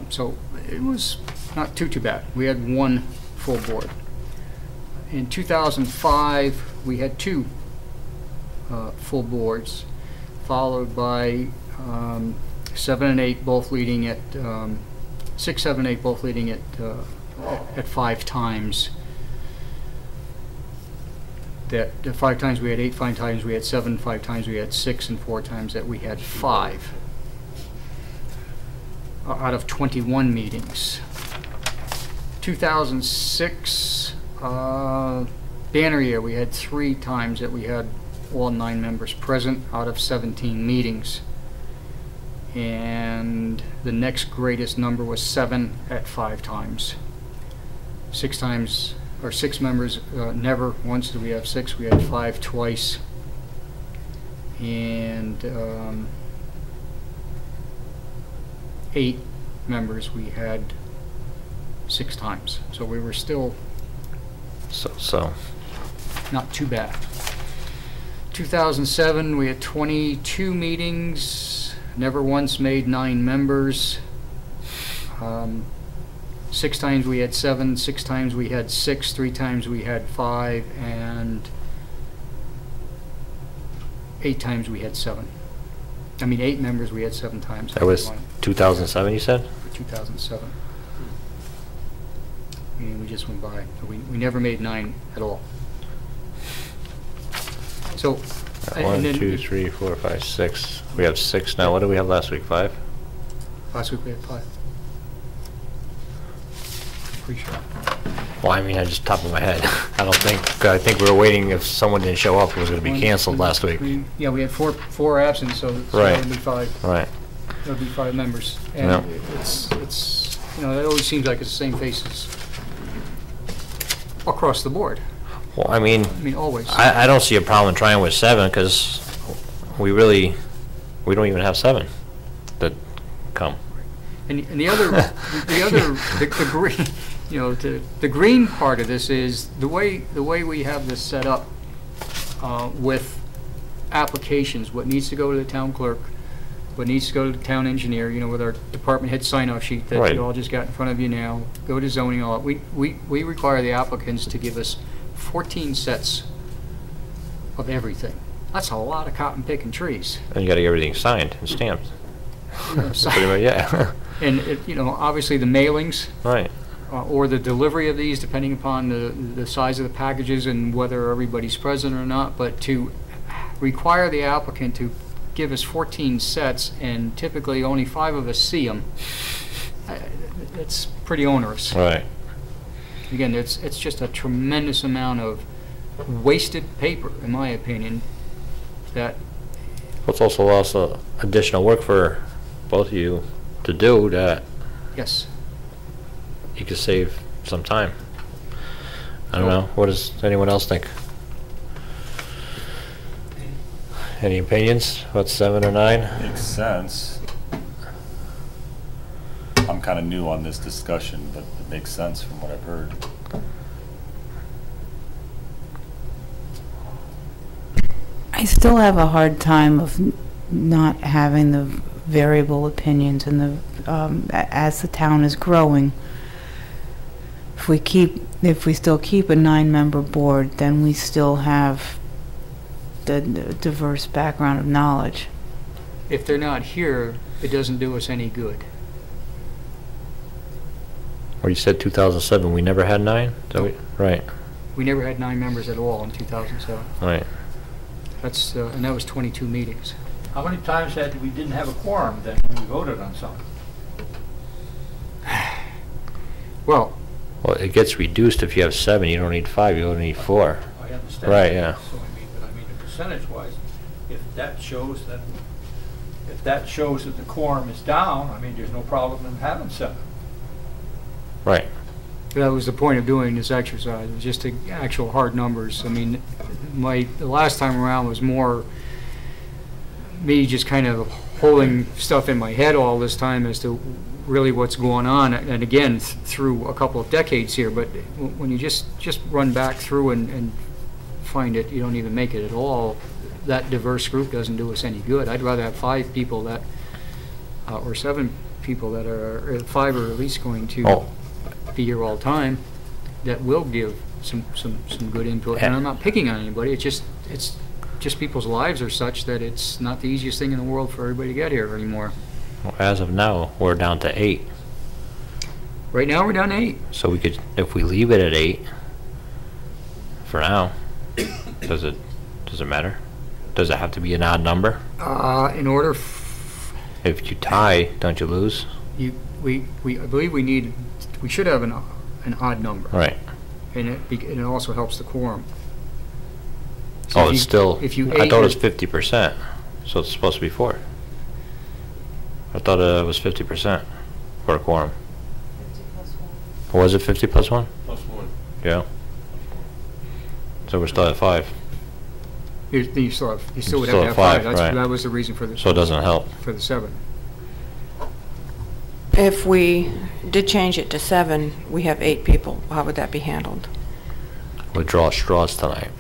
Speaker 5: So it was not too bad. We had 1 full board. In 2005, we had 2 full boards, followed by 7 and 8 both leading at 6, 7, 8 both leading at 5 times. That 5 times we had 8, 5 times we had 7, 5 times we had 6, and 4 times that we had 5 out of 21 meetings. 2006 banner year, we had 3 times that we had all 9 members present out of 17 meetings. And the next greatest number was 7 at 5 times. 6 times, or 6 members, never once did we have 6, we had 5 twice. And 8 members we had 6 times. So we were still
Speaker 1: So
Speaker 5: not too bad. 2007, we had 22 meetings, never once made 9 members. 6 times we had 7, 6 times we had 6, 3 times we had 5, and 8 times we had 7. I mean, 8 members we had 7 times.
Speaker 1: that was 2007, you said?
Speaker 5: 2007. And we just went by. We never made 9 at all. So,
Speaker 1: One, 2, 3, 4, 5, 6. We have 6 now. What did we have last week? 5?
Speaker 5: last week we had 5. Pretty sure.
Speaker 1: Well, I mean, I just top of my head. I think we were waiting if someone didn't show up, it was going to be canceled last week.
Speaker 5: Yeah, we had four absent, so
Speaker 1: Right.
Speaker 5: it would be 5.
Speaker 1: Right.
Speaker 5: It would be 5 members. And
Speaker 1: Yep.
Speaker 5: it's, you know, it always seems like it's the same faces across the board.
Speaker 1: Well, I mean,
Speaker 5: Always.
Speaker 1: I don't see a problem trying with 7 because we don't even have 7 that come.
Speaker 5: And the green, you know, the green part of this is the way we have this set up with applications, what needs to go to the town clerk, what needs to go to the town engineer, you know, with our department head sign-off sheet that
Speaker 1: Right.
Speaker 5: you all just got in front of you now, go to zoning, all that. We require the applicants to give us 14 sets of everything. That's a lot of cotton picking trees.
Speaker 1: And you got to get everything signed and stamped. Pretty much, yeah.
Speaker 5: And, you know, obviously the mailings,
Speaker 1: Right.
Speaker 5: or the delivery of these, depending upon the size of the packages and whether everybody's present or not, but to require the applicant to give us 14 sets and typically only 5 of us see them, it's pretty onerous.
Speaker 1: Right.
Speaker 5: Again, it's just a tremendous amount of wasted paper, in my opinion, that
Speaker 1: It's also additional work for both of you to do that
Speaker 5: yes.
Speaker 1: you could save some time. I don't know. What does anyone else think? Any opinions? About 7 or 9?
Speaker 2: Makes sense. I'm kind of new on this discussion, but it makes sense from what I've heard.
Speaker 3: I still have a hard time of not having the variable opinions and as the town is growing. If we still keep a 9-member board, then we still have the diverse background of knowledge.
Speaker 5: If they're not here, it doesn't do us any good.
Speaker 1: Or you said 2007, we never had 9? Right.
Speaker 5: We never had 9 members at all in 2007.
Speaker 1: Right.
Speaker 5: That's and that was 22 meetings.
Speaker 9: How many times we didn't have a quorum then when we voted on something?
Speaker 5: Well,
Speaker 1: It gets reduced if you have 7. You don't need 5. You only need 4.
Speaker 9: I understand.
Speaker 1: Right, yeah.
Speaker 9: So but percentage-wise, if that shows that the quorum is down, there's no problem in having 7.
Speaker 1: Right.
Speaker 5: that was the point of doing this exercise, just the actual hard numbers. The last time around was more me just kind of holding stuff in my head all this time as to really what's going on, and again through a couple of decades here. But when you just run back through and find it, you don't even make it at all. That diverse group doesn't do us any good. I'd rather have 5 people that, or 7 people that are, 5 are at least going to be here all the time, that will give some good input. And I'm not picking on anybody. It's just people's lives are such that it's not the easiest thing in the world for everybody to get here anymore.
Speaker 1: Well, as of now, we're down to 8.
Speaker 5: Right now, we're down to 8.
Speaker 1: So we could, if we leave it at 8 for now, does it matter? Does it have to be an odd number?
Speaker 5: In order,
Speaker 1: if you tie, don't you lose?
Speaker 5: I believe we should have an odd number.
Speaker 1: Right.
Speaker 5: And it also helps the quorum.
Speaker 1: So it's still.
Speaker 5: If you
Speaker 1: I thought it was 50%, so it's supposed to be 4. I thought it was 50% for a quorum.
Speaker 3: 50 plus 1.
Speaker 1: Was it 50 plus 1?
Speaker 2: Plus 1.
Speaker 1: Yeah. So we're still at 5.
Speaker 5: You still would
Speaker 1: Still
Speaker 5: have to
Speaker 1: at
Speaker 5: have
Speaker 1: 5,
Speaker 5: 5.
Speaker 1: right.
Speaker 5: That was the reason for the.
Speaker 1: So it doesn't help.
Speaker 5: For the 7.
Speaker 4: If we did change it to 7, we have 8 people. How would that be handled?
Speaker 1: We'll draw straws tonight.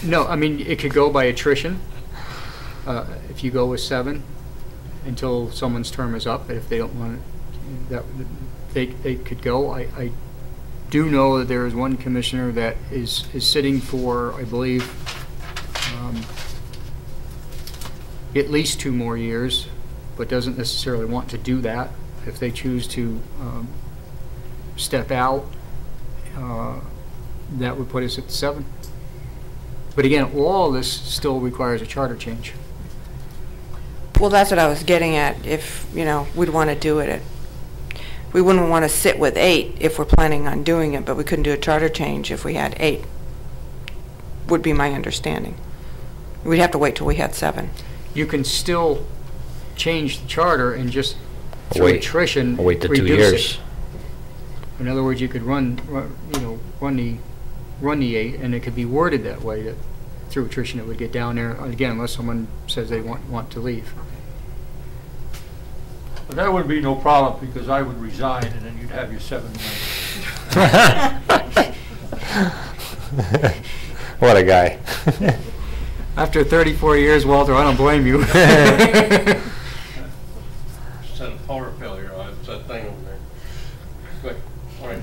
Speaker 5: No, it could go by attrition. If you go with 7 until someone's term is up, if they don't want it, they could go. I do know that there is one commissioner that is sitting for, I believe, at least 2 more years, but doesn't necessarily want to do that. If they choose to step out, that would put us at 7. But again, all this still requires a charter change.
Speaker 4: Well, that's what I was getting at. If, you know, we'd want to do it we wouldn't want to sit with 8 if we're planning on doing it, but we couldn't do a charter change if we had 8, would be my understanding. We'd have to wait till we had 7.
Speaker 5: You can still change the charter and just through
Speaker 1: Wait.
Speaker 5: attrition
Speaker 1: Wait the 2
Speaker 5: reduce
Speaker 1: years.
Speaker 5: it. In other words, you could run the 8, and it could be worded that way that through attrition it would get down there again, unless someone says they want to leave.
Speaker 9: But that would be no problem, because I would resign, and then you'd have your 7 members.
Speaker 1: What a guy.
Speaker 5: After 34 years, Walter, I don't blame you.
Speaker 2: Send a power failure, it's that thing over there. Quick, all right.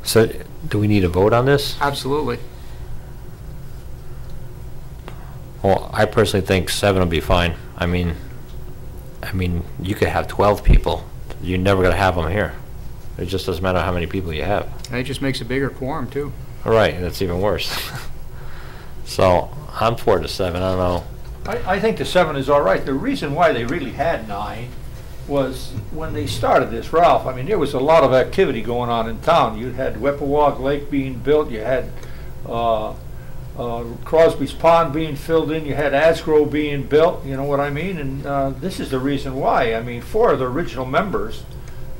Speaker 1: So, do we need a vote on this?
Speaker 5: Absolutely.
Speaker 1: Well, I personally think 7 will be fine. I mean, you could have 12 people. You're never going to have them here. It just doesn't matter how many people you have.
Speaker 5: It just makes a bigger quorum, too.
Speaker 1: All right, that's even worse. So, I'm for the 7. I don't know.
Speaker 9: I think the 7 is all right. The reason why they really had 9 was when they started this, Ralph, I mean, there was a lot of activity going on in town. You had Whippawag Lake being built, you had Crosby's Pond being filled in, you had Asgrow being built, you know what I mean? And this is the reason why. I mean, 4 of the original members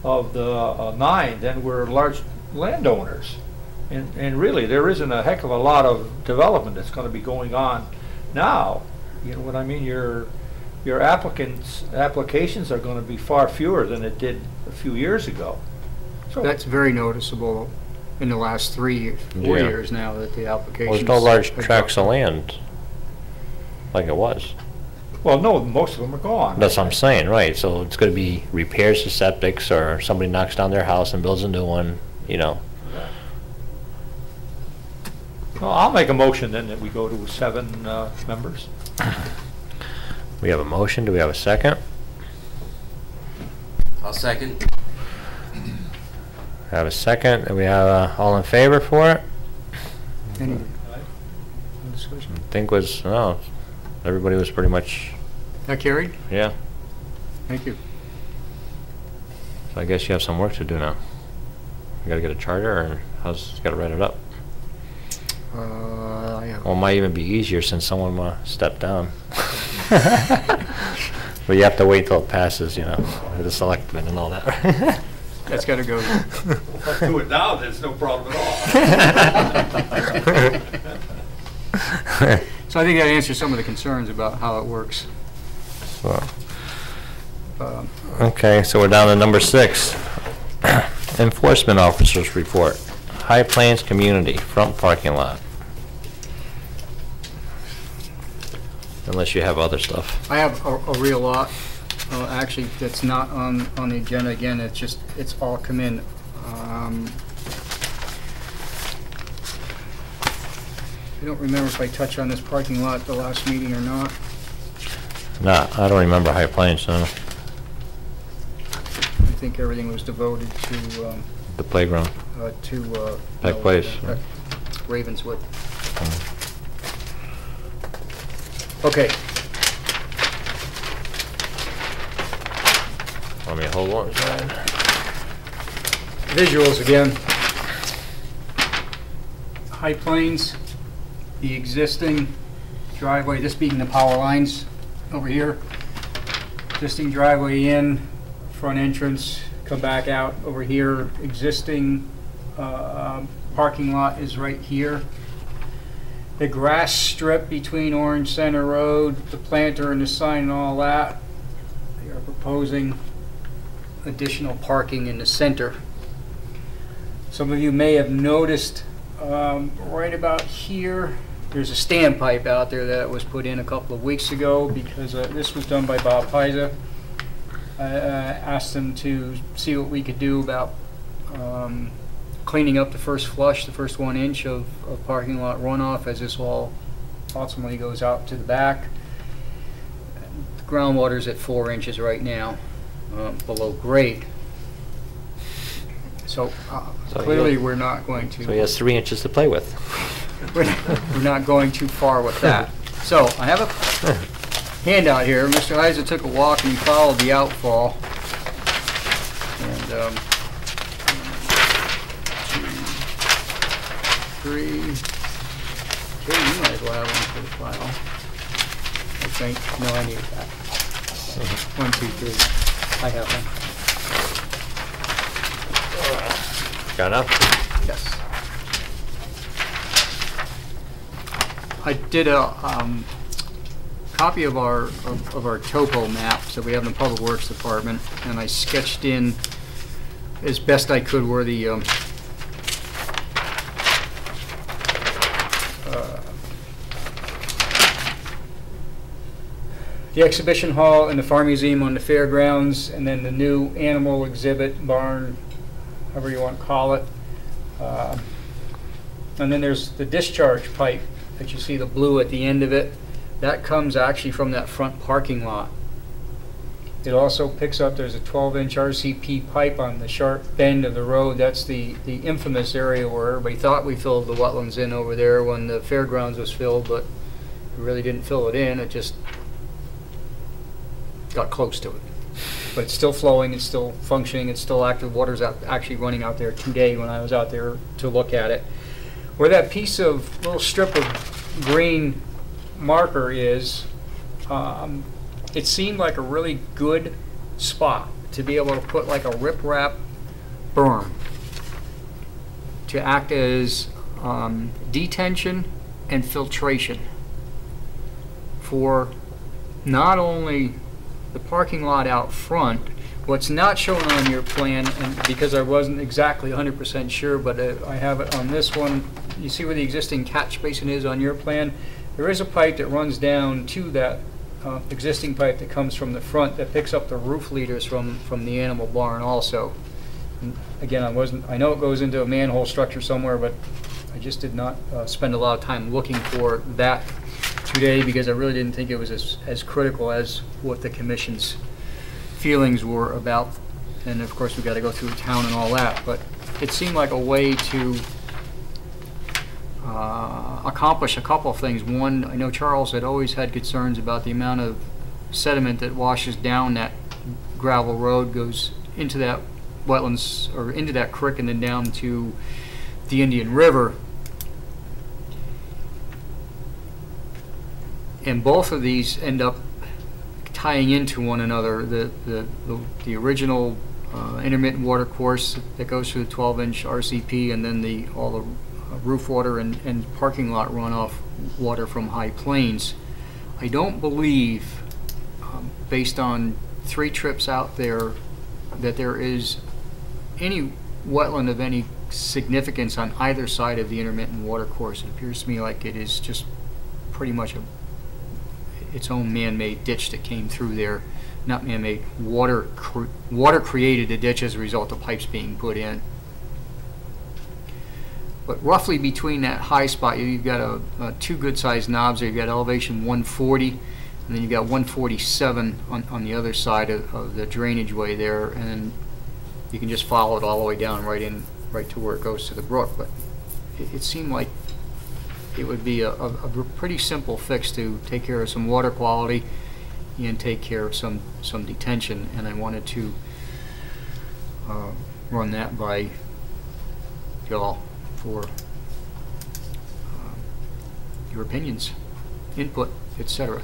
Speaker 9: of the 9 then were large landowners. And really, there isn't a heck of a lot of development that's going to be going on now. You know what I mean? Your applications are going to be far fewer than it did a few years ago. So
Speaker 5: That's very noticeable in the last 4 years now that the applications.
Speaker 1: There's no large
Speaker 5: have
Speaker 1: tracts of
Speaker 5: dropped.
Speaker 1: land like it was.
Speaker 9: well, no, most of them are gone.
Speaker 1: That's what I'm saying, right? So it's going to be repairs to septics, or somebody knocks down their house and builds a new one, you know.
Speaker 9: Well, I'll make a motion then that we go to 7 members.
Speaker 1: We have a motion. Do we have a second?
Speaker 6: I'll second.
Speaker 1: We have a second. Do we have all in favor for it?
Speaker 5: Any discussion?
Speaker 1: I think everybody was pretty much,
Speaker 5: That carried?
Speaker 1: yeah.
Speaker 5: Thank you.
Speaker 1: So I guess you have some work to do now. You got to get a charter, or you got to write it up?
Speaker 5: Yeah.
Speaker 1: Well, it might even be easier since someone stepped down. But you have to wait till it passes, you know, the selectmen and all that.
Speaker 5: That's got to go.
Speaker 9: Let's do it now, there's no problem at all.
Speaker 5: So I think that answers some of the concerns about how it works.
Speaker 1: So, okay, so we're down to number 6. Enforcement Officers Report. High Plains Community, front parking lot. Unless you have other stuff.
Speaker 5: I have a real lot. Actually, that's not on the agenda. Again, it's all come in. I don't remember if I touched on this parking lot at the last meeting or not.
Speaker 1: No, I don't remember High Plains, no.
Speaker 5: I think everything was devoted to
Speaker 1: The playground. Peck Place.
Speaker 5: Ravenswood. Okay.
Speaker 1: Want me to hold one?
Speaker 5: Visuals again. High Plains, the existing driveway, this being the power lines over here. Existing driveway in, front entrance, come back out over here. Existing parking lot is right here. The grass strip between Orange Center Road, the planter and the sign and all that, they are proposing additional parking in the center. Some of you may have noticed right about here, there's a standpipe out there that was put in a couple of weeks ago because this was done by Bob Pisa. I asked him to see what we could do about cleaning up the first flush, the first 1 inch of parking lot runoff as this all ultimately goes out to the back. groundwater's at 4 inches right now, below grade. So
Speaker 1: So
Speaker 5: clearly
Speaker 1: he'll-
Speaker 5: we're not going to.
Speaker 1: So he has 3 inches to play with.
Speaker 5: We're not going too far with that. So I have a handout here. Mr. Heiser took a walk and he followed the outfall. And 2, 3. Okay, you might as well have one for the file. I think. No, I need that. 1, 2, 3. I have one.
Speaker 1: Got enough?
Speaker 5: Yes. I did a copy of our topo map that we have in the Public Works Department, and I sketched in as best I could where the exhibition hall and the farm museum on the fairgrounds, and then the new animal exhibit barn, however you want to call it. And then there's the discharge pipe that you see the blue at the end of it. That comes actually from that front parking lot. It also picks up, there's a 12-inch RCP pipe on the sharp bend of the road. That's the infamous area where everybody thought we filled the wetlands in over there when the fairgrounds was filled, but we really didn't fill it in. It just got close to it. But it's still flowing, it's still functioning, it's still active. Water's actually running out there today when I was out there to look at it. Where that piece of little strip of green marker is, it seemed like a really good spot to be able to put like a riprap berm to act as detention and filtration for not only the parking lot out front. What's not shown on your plan, and because I wasn't exactly 100% sure, but I have it on this one. You see where the existing catch basin is on your plan? There is a pipe that runs down to that existing pipe that comes from the front that picks up the roof leaders from the animal barn also. And again, I know it goes into a manhole structure somewhere, but I just did not spend a lot of time looking for that today because I really didn't think it was as critical as what the commission's feelings were about. And of course we got to go through town and all that, but it seemed like a way to accomplish a couple of things. One, I know Charles had always had concerns about the amount of sediment that washes down that gravel road, goes into that wetlands or into that creek and then down to the Indian River. And both of these end up tying into one another. The original intermittent water course that goes through the 12-inch RCP, and then all the roof water and parking lot runoff water from high plains. I don't believe, based on 3 trips out there, that there is any wetland of any significance on either side of the intermittent water course. It appears to me like it is just pretty much its own man-made ditch that came through there. Not man-made, water created the ditch as a result of pipes being put in. But roughly between that high spot, you've got 2 good-sized knobs there. You've got elevation 140, and then you've got 147 on the other side of the drainage way there, and you can just follow it all the way down right to where it goes to the brook. But it seemed like it would be a pretty simple fix to take care of some water quality and take care of some detention, and I wanted to run that by y'all for your opinions, input, etc.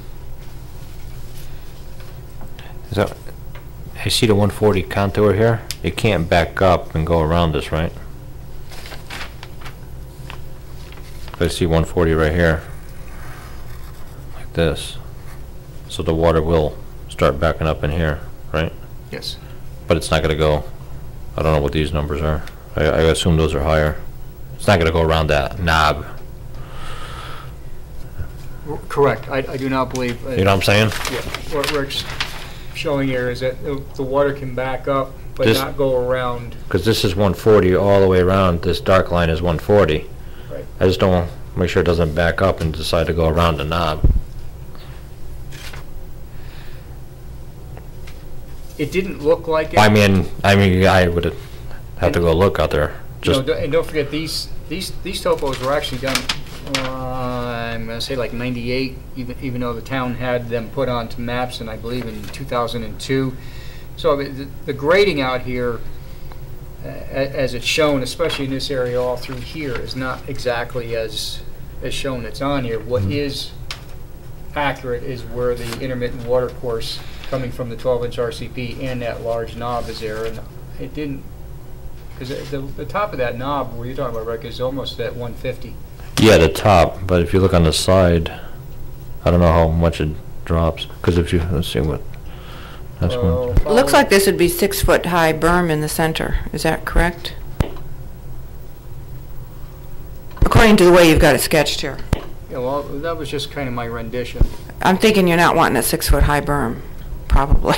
Speaker 1: So, I see the 140 contour here. It can't back up and go around this, right? I see 140 right here, like this. So the water will start backing up in here, right?
Speaker 5: Yes.
Speaker 1: But it's not going to go, I don't know what these numbers are. I assume those are higher. It's not going to go around that knob.
Speaker 5: Correct. I do not believe.
Speaker 1: You know what I'm saying?
Speaker 5: Yeah. What Rick's showing here is that the water can back up, but
Speaker 1: This-
Speaker 5: not go around.
Speaker 1: Because this is 140 all the way around. This dark line is 140.
Speaker 5: Right.
Speaker 1: I just don't want to make sure it doesn't back up and decide to go around the knob.
Speaker 5: It didn't look like it.
Speaker 1: I mean, I would have to go look out there. Just
Speaker 5: And don't forget, these topos were actually done, I'm going to say like 98, even though the town had them put onto maps, and I believe in 2002. So I mean, the grading out here, as it's shown, especially in this area all through here, is not exactly as shown. It's on here. What is accurate is where the intermittent water course coming from the 12-inch RCP and that large knob is there, and it didn't, because the top of that knob where you're talking about, Rick, is almost at 150.
Speaker 1: yeah, the top. But if you look on the side, I don't know how much it drops. Because if you let's see what that's one.
Speaker 4: It looks like this would be 6-foot high berm in the center. Is that correct? According to the way you've got it sketched here.
Speaker 5: Yeah, well, that was just kind of my rendition.
Speaker 4: I'm thinking you're not wanting a 6-foot high berm, probably.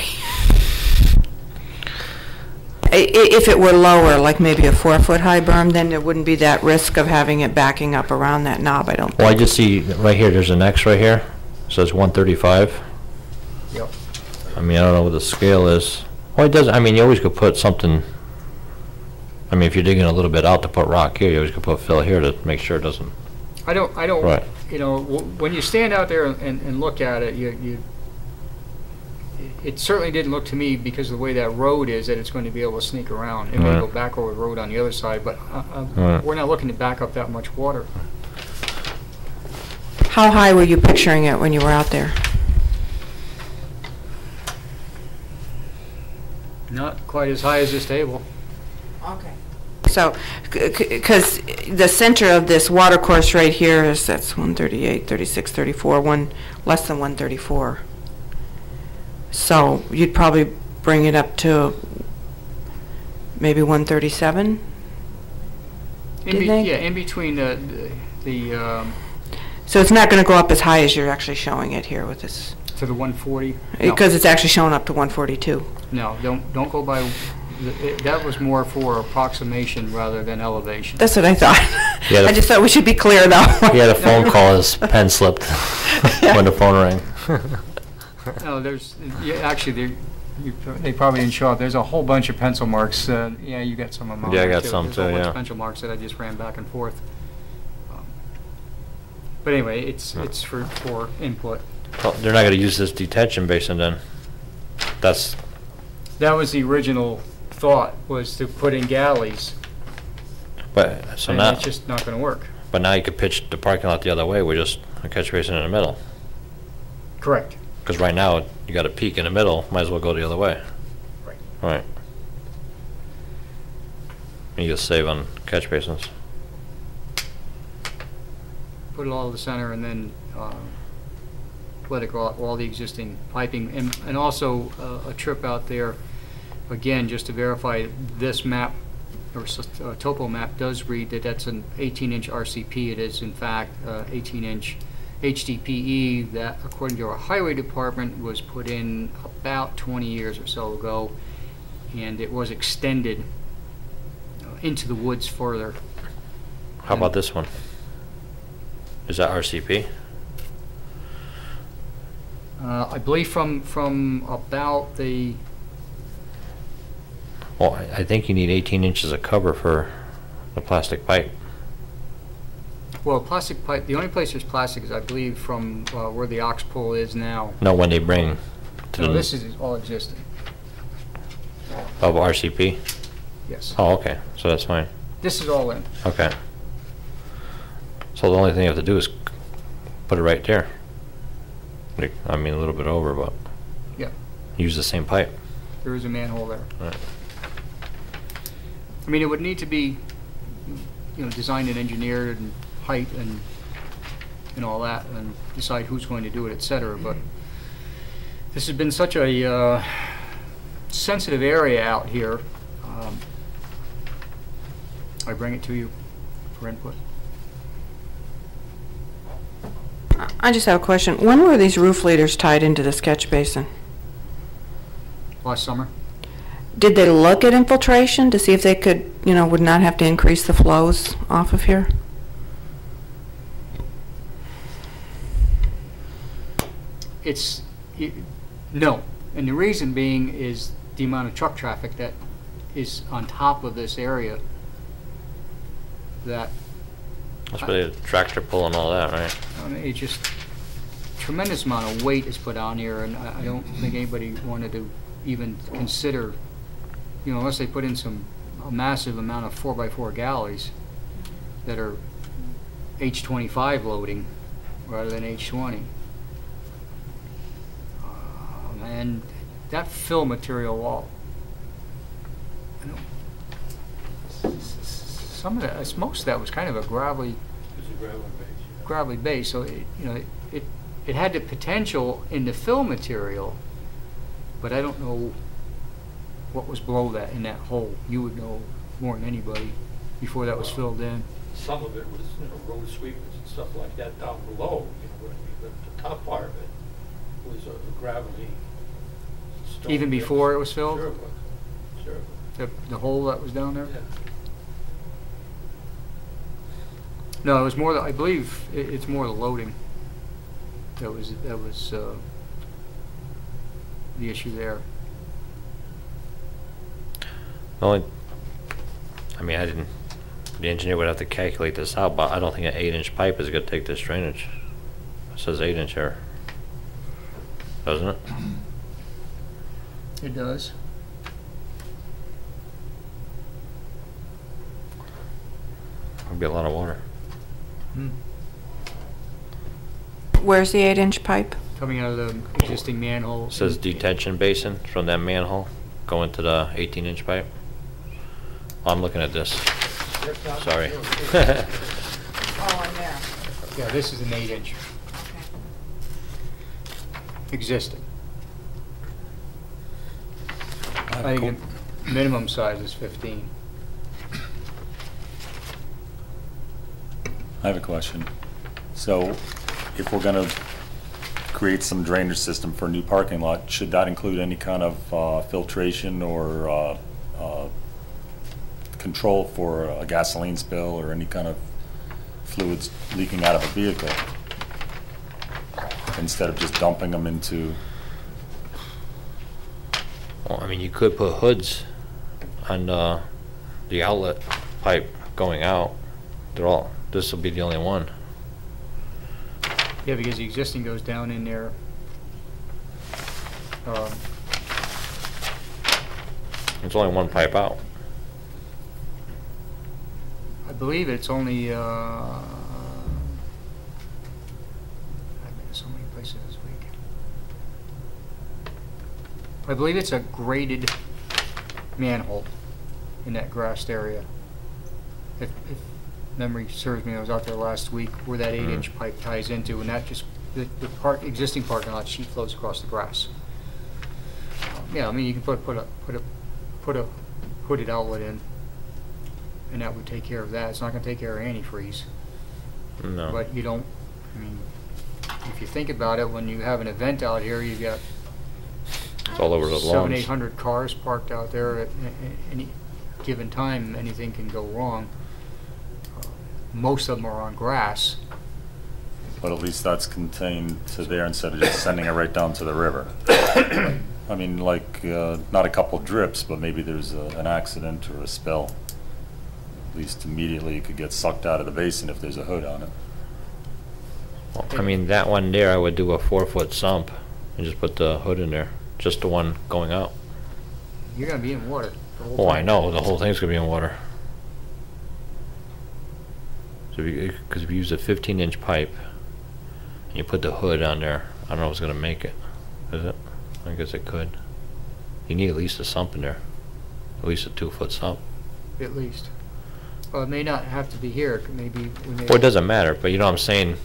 Speaker 4: If it were lower, like maybe a 4-foot high berm, then there wouldn't be that risk of having it backing up around that knob, I don't think.
Speaker 1: Well, I just see right here. There's an X right here. It says 135.
Speaker 5: Yep.
Speaker 1: I mean, I don't know what the scale is. Well, it doesn't. I mean, you always could put something. I mean, if you're digging a little bit out to put rock here, you always could put fill here to make sure it doesn't.
Speaker 5: I don't,
Speaker 1: Right.
Speaker 5: you know, when you stand out there and look at it, it certainly didn't look to me, because of the way that road is, that it's going to be able to sneak around. It may
Speaker 1: Right.
Speaker 5: go back over the road on the other side, but
Speaker 1: Right.
Speaker 5: we're not looking to back up that much water.
Speaker 4: How high were you picturing it when you were out there?
Speaker 5: Not quite as high as this table.
Speaker 4: Okay. So, because the center of this water course right here is, that's 138, 36, 34, less than 134. So you'd probably bring it up to maybe 137? Do you think?
Speaker 5: Yeah, in between the
Speaker 4: So it's not going to go up as high as you're actually showing it here with this,
Speaker 5: to the 140.
Speaker 4: because it's actually showing up to 142.
Speaker 5: No, don't go by. That was more for approximation rather than elevation.
Speaker 4: That's what I thought.
Speaker 1: Yeah,
Speaker 4: I just thought we should be clear though.
Speaker 1: He had a phone call. His pen slipped when the phone rang.
Speaker 5: No, there's actually they probably didn't show up. There's a whole bunch of pencil marks. Yeah, you got some of them.
Speaker 1: Yeah, I
Speaker 5: there,
Speaker 1: got some
Speaker 5: There's
Speaker 1: too,
Speaker 5: a whole bunch
Speaker 1: yeah.
Speaker 5: of pencil marks that I just ran back and forth. But anyway, it's for input.
Speaker 1: Well, they're not going to use this detention basin then.
Speaker 5: That was the original thought, was to put in galleys,
Speaker 1: But so
Speaker 5: and
Speaker 1: now,
Speaker 5: it's just not going to work.
Speaker 1: but now you could pitch the parking lot the other way with just a catch basin in the middle.
Speaker 5: Correct.
Speaker 1: Because right now you got a peak in the middle. Might as well go the other way.
Speaker 5: Right.
Speaker 1: Right. And you just save on catch basins.
Speaker 5: Put it all in the center, and then let it go out, all the existing piping, and also a trip out there, again, just to verify this map, or topo map does read that that's an 18-inch RCP. It is in fact 18-inch HDPE that, according to our highway department, was put in about 20 years or so ago, and it was extended into the woods further.
Speaker 1: How about this one? Is that RCP?
Speaker 5: I believe from about the,
Speaker 1: Well, I think you need 18 inches of cover for the plastic pipe.
Speaker 5: well, plastic pipe, the only place there's plastic is, I believe, from where the ox pull is now.
Speaker 1: No, when they bring to
Speaker 5: No,
Speaker 1: the
Speaker 5: this is all existing.
Speaker 1: of RCP.
Speaker 5: Yes.
Speaker 1: Oh, okay. So that's fine.
Speaker 5: This is all in.
Speaker 1: Okay. So the only thing you have to do is put it right there. Like, I mean, a little bit over, but
Speaker 5: Yeah.
Speaker 1: use the same pipe.
Speaker 5: There is a manhole there.
Speaker 1: Right.
Speaker 5: I mean, it would need to be, designed and engineered, and height and all that, and decide who's going to do it, etc. But this has been such a sensitive area out here. I bring it to you for input.
Speaker 4: I just have a question. When were these roof leaders tied into the sketch basin?
Speaker 5: Last summer.
Speaker 4: Did they look at infiltration to see if they could, would not have to increase the flows off of here?
Speaker 5: No, and the reason being is the amount of truck traffic that is on top of this area, that,
Speaker 1: That's where the tractor pull and all that, right?
Speaker 5: I mean, it just, tremendous amount of weight is put on here, and I don't think anybody wanted to even consider, you know, unless they put in a massive amount of 4x4 galleys that are H25 loading rather than H20. And that fill material, well, you know, some of that, most of that was kind of a gravelly base. So it had the potential in the fill material, but I don't know what was below that in that hole. You would know more than anybody before that was filled in.
Speaker 9: Some of it was, you know, road sweepers and stuff like that down below, you know what I mean? But the top part of it was a gravelly stone.
Speaker 5: Even before it was filled?
Speaker 9: Sure it was. Sure it was.
Speaker 5: The hole that was down there?
Speaker 9: Yeah.
Speaker 5: No, it was more, I believe it's more the loading that was the issue there.
Speaker 1: I mean, the engineer would have to calculate this out, but I don't think an 8-inch pipe is going to take this drainage. It says 8-inch here, doesn't it?
Speaker 5: It does.
Speaker 1: It'd be a lot of water.
Speaker 4: Where's the 8-inch pipe?
Speaker 5: Coming out of the existing manhole.
Speaker 1: It says detention basin from that manhole going to the 18-inch pipe. Oh, I'm looking at this. Sorry.
Speaker 4: Oh, in there.
Speaker 5: Yeah, this is an 8-inch. Existing. I think the minimum size is 15.
Speaker 10: I have a question. So if we're going to create some drainage system for a new parking lot, should that include any kind of filtration or control for a gasoline spill or any kind of fluids leaking out of a vehicle, instead of just dumping them into?
Speaker 1: Well, I mean, you could put hoods on the outlet pipe going out. This will be the only one.
Speaker 5: Yeah, because the existing goes down in there.
Speaker 1: It's only one pipe out.
Speaker 5: I believe it's only, I've been to so many places this week. I believe it's a graded manhole in that grassed area. If memory serves me, I was out there last week where that 8-inch pipe ties into, and that just, the existing parking lot sheet flows across the grass. Yeah, I mean, you can put a hooded outlet in, and that would take care of that. It's not going to take care of antifreeze.
Speaker 1: No.
Speaker 5: But you don't, I mean, if you think about it, when you have an event out here, you've got
Speaker 1: It's all over the lawns.
Speaker 5: 700-800 cars parked out there at any given time. Anything can go wrong. Most of them are on grass.
Speaker 10: But at least that's contained to there instead of just sending it right down to the river. I mean, like, not a couple drips, but maybe there's an accident or a spill. At least immediately it could get sucked out of the basin if there's a hood on it.
Speaker 1: Well, I mean, that one there, I would do a 4-foot sump and just put the hood in there. Just the one going out.
Speaker 5: You're going to be in water the whole
Speaker 1: Oh,
Speaker 5: time.
Speaker 1: I know. The whole thing's going to be in water. So because if you use a 15-inch pipe and you put the hood on there, I don't know if it's going to make it. Is it? I guess it could. You need at least a sump in there. At least a 2-foot sump.
Speaker 5: At least. Well, it may not have to be here. It may be.
Speaker 1: Well, it doesn't matter, but you know what I'm saying?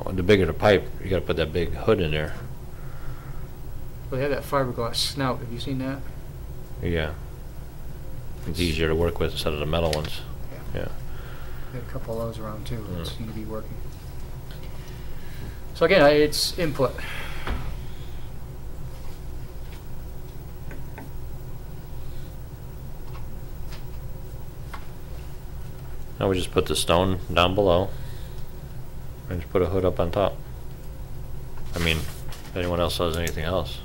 Speaker 1: The bigger the pipe, you got to put that big hood in there.
Speaker 5: Well, they have that fiberglass snout. Have you seen that?
Speaker 1: Yeah. It's easier to work with instead of the metal ones. Yeah.
Speaker 5: Got a couple of those around too that
Speaker 1: Mm.
Speaker 5: seem to be working. So again, it's input.
Speaker 1: Now we just put the stone down below and just put a hood up on top. I mean, if anyone else does anything else.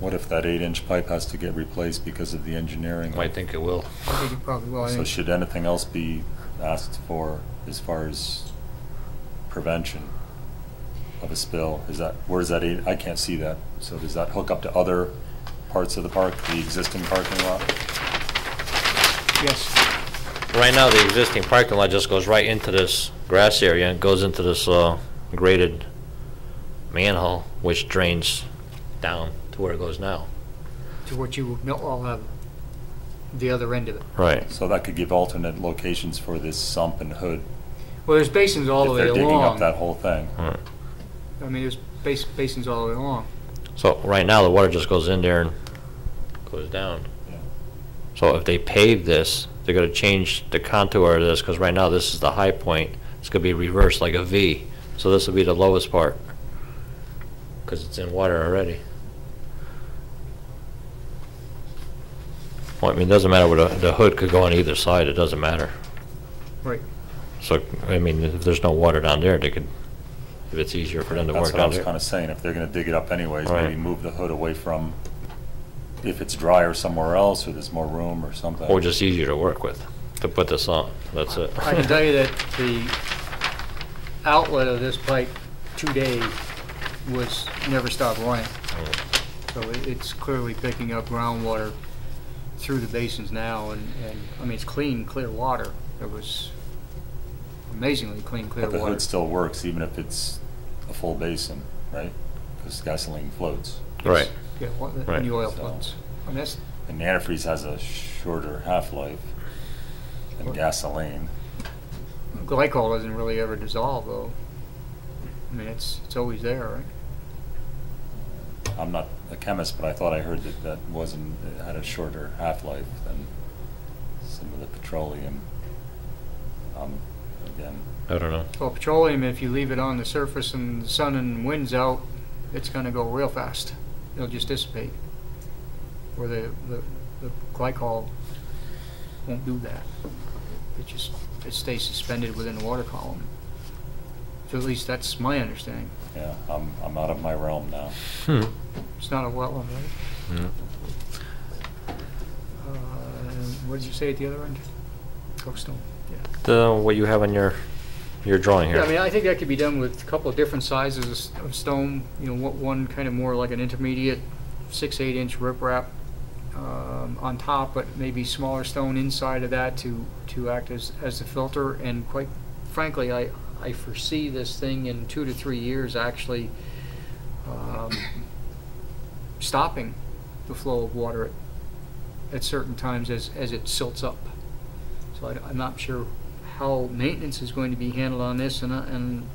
Speaker 10: What if that 8-inch pipe has to get replaced because of the engineering?
Speaker 1: I think it will.
Speaker 5: I think it probably will. I
Speaker 10: So
Speaker 5: think
Speaker 10: should anything else be asked for as far as prevention of a spill? Is that, where is that I can't see that. So does that hook up to other parts of the park, the existing parking lot?
Speaker 5: yes.
Speaker 1: Right now, the existing parking lot just goes right into this grass area and goes into this graded manhole, which drains down to where it goes now.
Speaker 5: To what you will all have the other end of it.
Speaker 1: Right.
Speaker 10: So that could give alternate locations for this sump and hood
Speaker 5: Well, there's basins all the
Speaker 10: if
Speaker 5: way
Speaker 10: they're digging up
Speaker 5: along.
Speaker 10: that whole thing.
Speaker 1: Right.
Speaker 5: I mean, there's basins all the way along.
Speaker 1: So right now, the water just goes in there and goes down.
Speaker 10: Yeah.
Speaker 1: So if they pave this, they're going to change the contour of this, because right now this is the high point. It's going to be reversed like a V. So this will be the lowest part, because it's in water already. Well, I mean, it doesn't matter where the hood could go on either side. It doesn't matter.
Speaker 5: Right.
Speaker 1: So, I mean, if there's no water down there, they could, if it's easier for them to
Speaker 10: That's
Speaker 1: work
Speaker 10: what I
Speaker 1: down
Speaker 10: was
Speaker 1: there.
Speaker 10: kind of saying. If they're going to dig it up anyways,
Speaker 1: Right.
Speaker 10: maybe move the hood away from, if it's drier somewhere else or there's more room or something.
Speaker 1: Or just easier to work with, to put this on. That's it.
Speaker 5: I can tell you that the outlet of this pipe today was never stopped running. So it's clearly picking up groundwater through the basins now, and I mean, it's clean, clear water. It was amazingly clean, clear
Speaker 10: But the
Speaker 5: water.
Speaker 10: hood still works even if it's a full basin, right? Because gasoline floats.
Speaker 1: Right.
Speaker 5: Yeah,
Speaker 1: Right.
Speaker 5: and the oil
Speaker 10: So-
Speaker 5: floats. I mean, that's,
Speaker 10: And antifreeze has a shorter half-life than gasoline.
Speaker 5: glycol doesn't really ever dissolve, though. I mean, it's always there, right?
Speaker 10: I'm not a chemist, but I thought I heard that it had a shorter half-life than some of the petroleum. Again,
Speaker 1: I don't know.
Speaker 5: Well, petroleum, if you leave it on the surface and the sun and wind's out, it's going to go real fast. It'll just dissipate. Where the glycol won't do that. It stays suspended within the water column. So at least that's my understanding.
Speaker 10: yeah, I'm out of my realm now.
Speaker 5: It's not a wetland, right?
Speaker 1: Mm.
Speaker 5: What did you say at the other end? Coastone.
Speaker 1: What you have on your drawing here.
Speaker 5: Yeah, I mean, I think that could be done with a couple of different sizes of stone. You know, one kind of more like an intermediate 6-8 inch riprap on top, but maybe smaller stone inside of that to act as a filter. And quite frankly, I foresee this thing in 2 to 3 years actually stopping the flow of water at certain times as it silts up. So I'm not sure how maintenance is going to be handled on this, and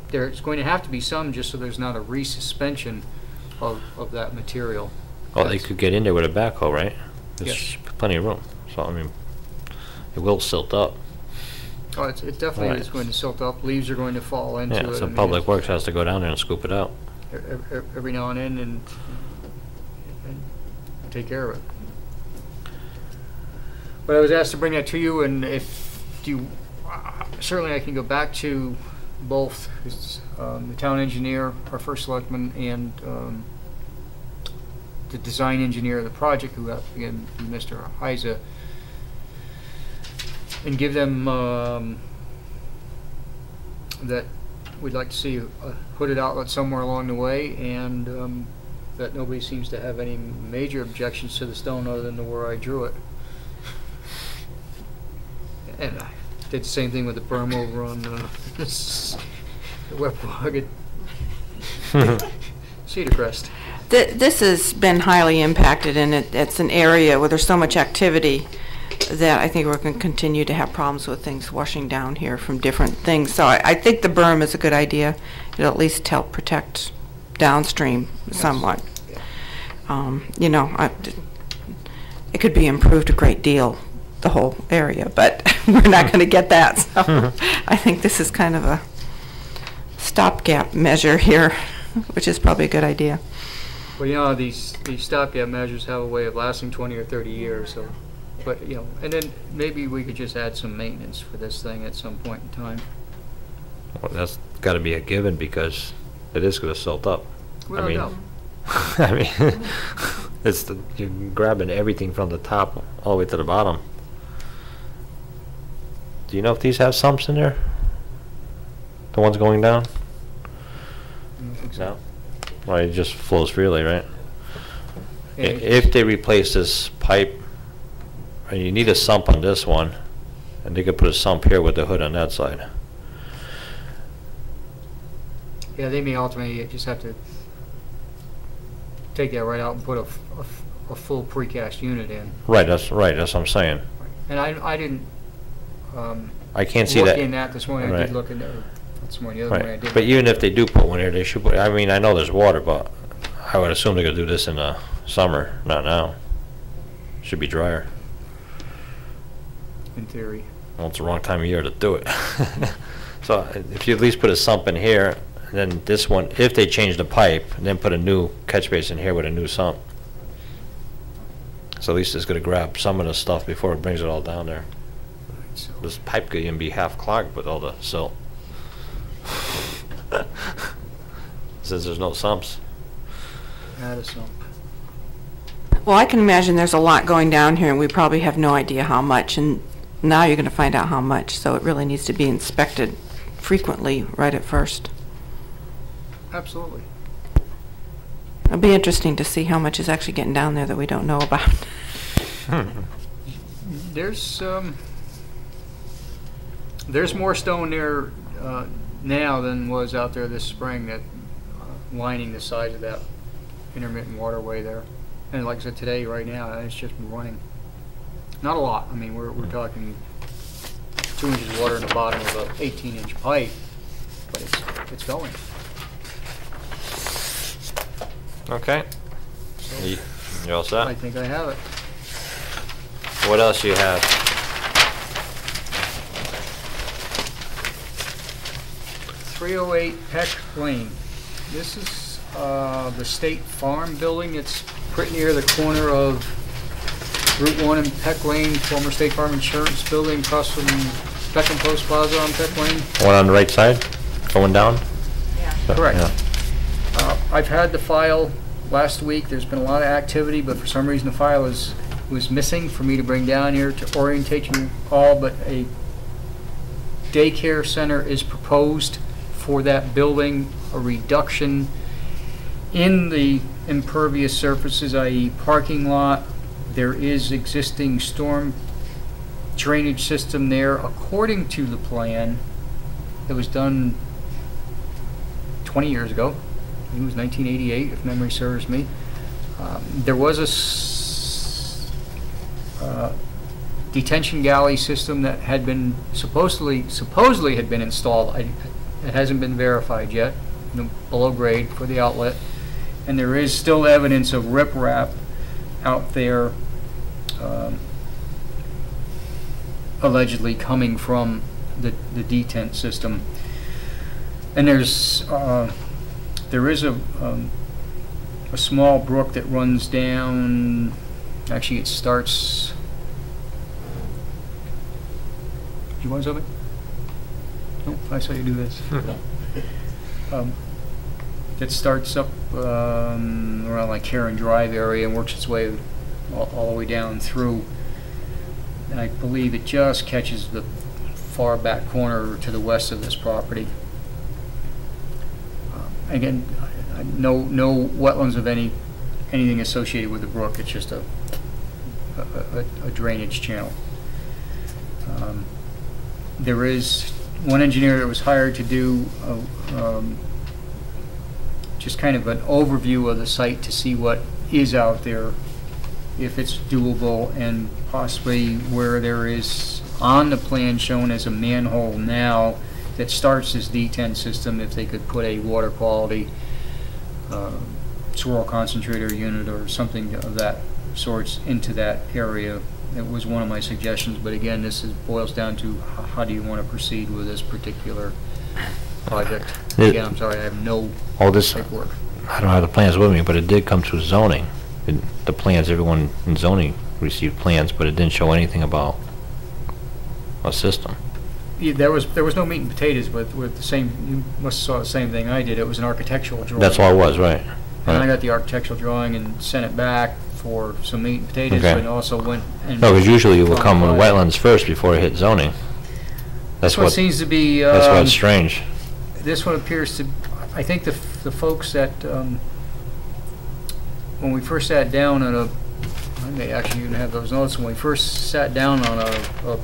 Speaker 5: there's going to have to be some, just so there's not a resuspension of that material.
Speaker 1: Oh, they could get in there with a backhoe, right? There's
Speaker 5: Yes.
Speaker 1: plenty of room. So, I mean, it will silt up.
Speaker 5: Oh, it definitely
Speaker 1: Right.
Speaker 5: is going to silt up. Leaves are going to fall into
Speaker 1: Yeah,
Speaker 5: it.
Speaker 1: so
Speaker 5: I mean,
Speaker 1: Public Works has to go down there and scoop it out.
Speaker 5: every now and then and take care of it. But I was asked to bring that to you, and if you certainly I can go back to both the town engineer, our first selectman, and the design engineer of the project, who again Mr. Heise, and give them that we'd like to see a hooded outlet somewhere along the way, and that nobody seems to have any major objections to the stone other than to where I drew it. And I did the same thing with the berm over on the Wetwagon Cedar Crest.
Speaker 4: This has been highly impacted, and it's an area where there's so much activity that I think we're going to continue to have problems with things washing down here from different things. So I think the berm is a good idea. It'll at least help protect downstream somewhat. You know, it could be improved a great deal, the whole area, but we're not going to get that. So I think this is kind of a stopgap measure here, which is probably a good idea.
Speaker 5: Well, you know, these stopgap measures have a way of lasting 20 or 30 years. So, but you know, and then maybe we could just add some maintenance for this thing at some point in time.
Speaker 1: Well, that's got to be a given, because it is going to silt up.
Speaker 5: Well,
Speaker 1: I mean,
Speaker 5: no.
Speaker 1: I mean, you're grabbing everything from the top all the way to the bottom. Do you know if these have sumps in there? The ones going down?
Speaker 5: I don't think so.
Speaker 1: No? Well, it just flows freely, right?
Speaker 5: Yeah,
Speaker 1: If they replace this pipe, you need a sump on this one, and they could put a sump here with the hood on that side.
Speaker 5: Yeah, they may ultimately just have to take that right out and put a full precast unit in.
Speaker 1: Right, that's what I'm saying.
Speaker 5: And I didn't
Speaker 1: I can't see
Speaker 5: look
Speaker 1: that.
Speaker 5: in that this morning. I
Speaker 1: Right.
Speaker 5: did look in there this morning. The other morning I
Speaker 1: Right,
Speaker 5: did.
Speaker 1: but even if they do put one here, they should put, I mean, I know there's water, but I would assume they're gonna do this in the summer, not now. Should be drier.
Speaker 5: In theory.
Speaker 1: Well, it's the wrong time of year to do it. So if you at least put a sump in here, then this one, if they change the pipe, and then put a new catch basin here with a new sump. So at least it's gonna grab some of the stuff before it brings it all down there.
Speaker 5: So
Speaker 1: This pipe could even be half clogged with all the silt. Since there's no sumps.
Speaker 5: add a sump.
Speaker 4: Well, I can imagine there's a lot going down here, and we probably have no idea how much, and now you're going to find out how much, so it really needs to be inspected frequently right at first.
Speaker 5: Absolutely.
Speaker 4: It'll be interesting to see how much is actually getting down there that we don't know about.
Speaker 5: There's more stone there now than was out there this spring that lining the sides of that intermittent waterway there. And like I said, today, right now, it's just been running. Not a lot. I mean, we're talking 2 inches of water in the bottom of a 18-inch pipe, but it's going.
Speaker 1: Okay. You all set?
Speaker 5: I think I have it.
Speaker 1: What else you have?
Speaker 5: 308 Peck Lane. This is the State Farm building. It's pretty near the corner of Route 1 and Peck Lane, former State Farm Insurance building across from Peck and Post Plaza on Peck Lane.
Speaker 1: One on the right side, going down? Yeah.
Speaker 5: Correct.
Speaker 1: Yeah.
Speaker 5: I've had the file last week. There's been a lot of activity, but for some reason the file was missing for me to bring down here to orientate you all, but a daycare center is proposed for that building, a reduction in the impervious surfaces, i.e. parking lot. There is existing storm drainage system there according to the plan that was done 20 years ago. I think it was 1988, if memory serves me. There was a detention galley system that had been supposedly had been installed. It hasn't been verified yet, below grade for the outlet. And there is still evidence of riprap out there, allegedly coming from the detent system. And there is a small brook that runs down. Actually, it starts. Do you want something? No, I saw you do this. It starts up around like Heron Drive area and works its way all the way down through. And I believe it just catches the far back corner to the west of this property. Again, no wetlands of anything associated with the brook. It's just a drainage channel. There is one engineer that was hired to do just kind of an overview of the site to see what is out there, if it's doable, and possibly where there is on the plan shown as a manhole now that starts this detent system, if they could put a water quality swirl concentrator unit or something of that sorts into that area. It was one of my suggestions, but again, this boils down to how do you want to proceed with this particular project. Again, I'm sorry, I have no paperwork.
Speaker 1: I don't have the plans with me, but it did come through zoning. The plans, everyone in zoning received plans, but it didn't show anything about a system.
Speaker 5: Yeah, there was no meat and potatoes with the same. You must have saw the same thing I did. It was an architectural drawing.
Speaker 1: That's all it was, right?
Speaker 5: And I
Speaker 1: Right.
Speaker 5: got the architectural drawing and sent it back for some meat and potatoes,
Speaker 1: Okay.
Speaker 5: but also went and...
Speaker 1: No, because usually you will come with
Speaker 5: quantified.
Speaker 1: wetlands first before it hits zoning.
Speaker 5: This one seems to be...
Speaker 1: That's what's strange.
Speaker 5: This one appears to, I think the folks that, when we first sat down on a, I may actually even have those notes, when we first sat down on a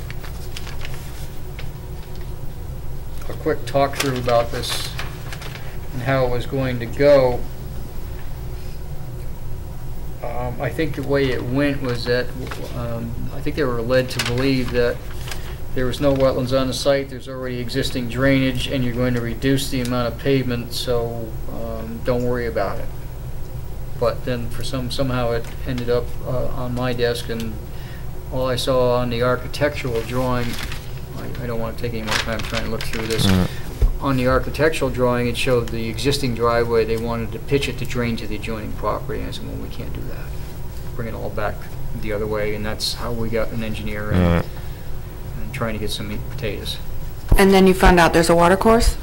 Speaker 5: quick talk through about this and how it was going to go, I think the way it went was that, I think they were led to believe that there was no wetlands on the site, there's already existing drainage, and you're going to reduce the amount of pavement, so don't worry about it. But then for somehow it ended up on my desk, and all I saw on the architectural drawing, I don't want to take any more time trying to look through this. On the architectural drawing, it showed the existing driveway, they wanted to pitch it to drain to the adjoining property, and I said, well, we can't do that. Bring it all back the other way, and that's how we got an engineer in. Trying to get some meat and potatoes.
Speaker 4: And then you found out there's a water course?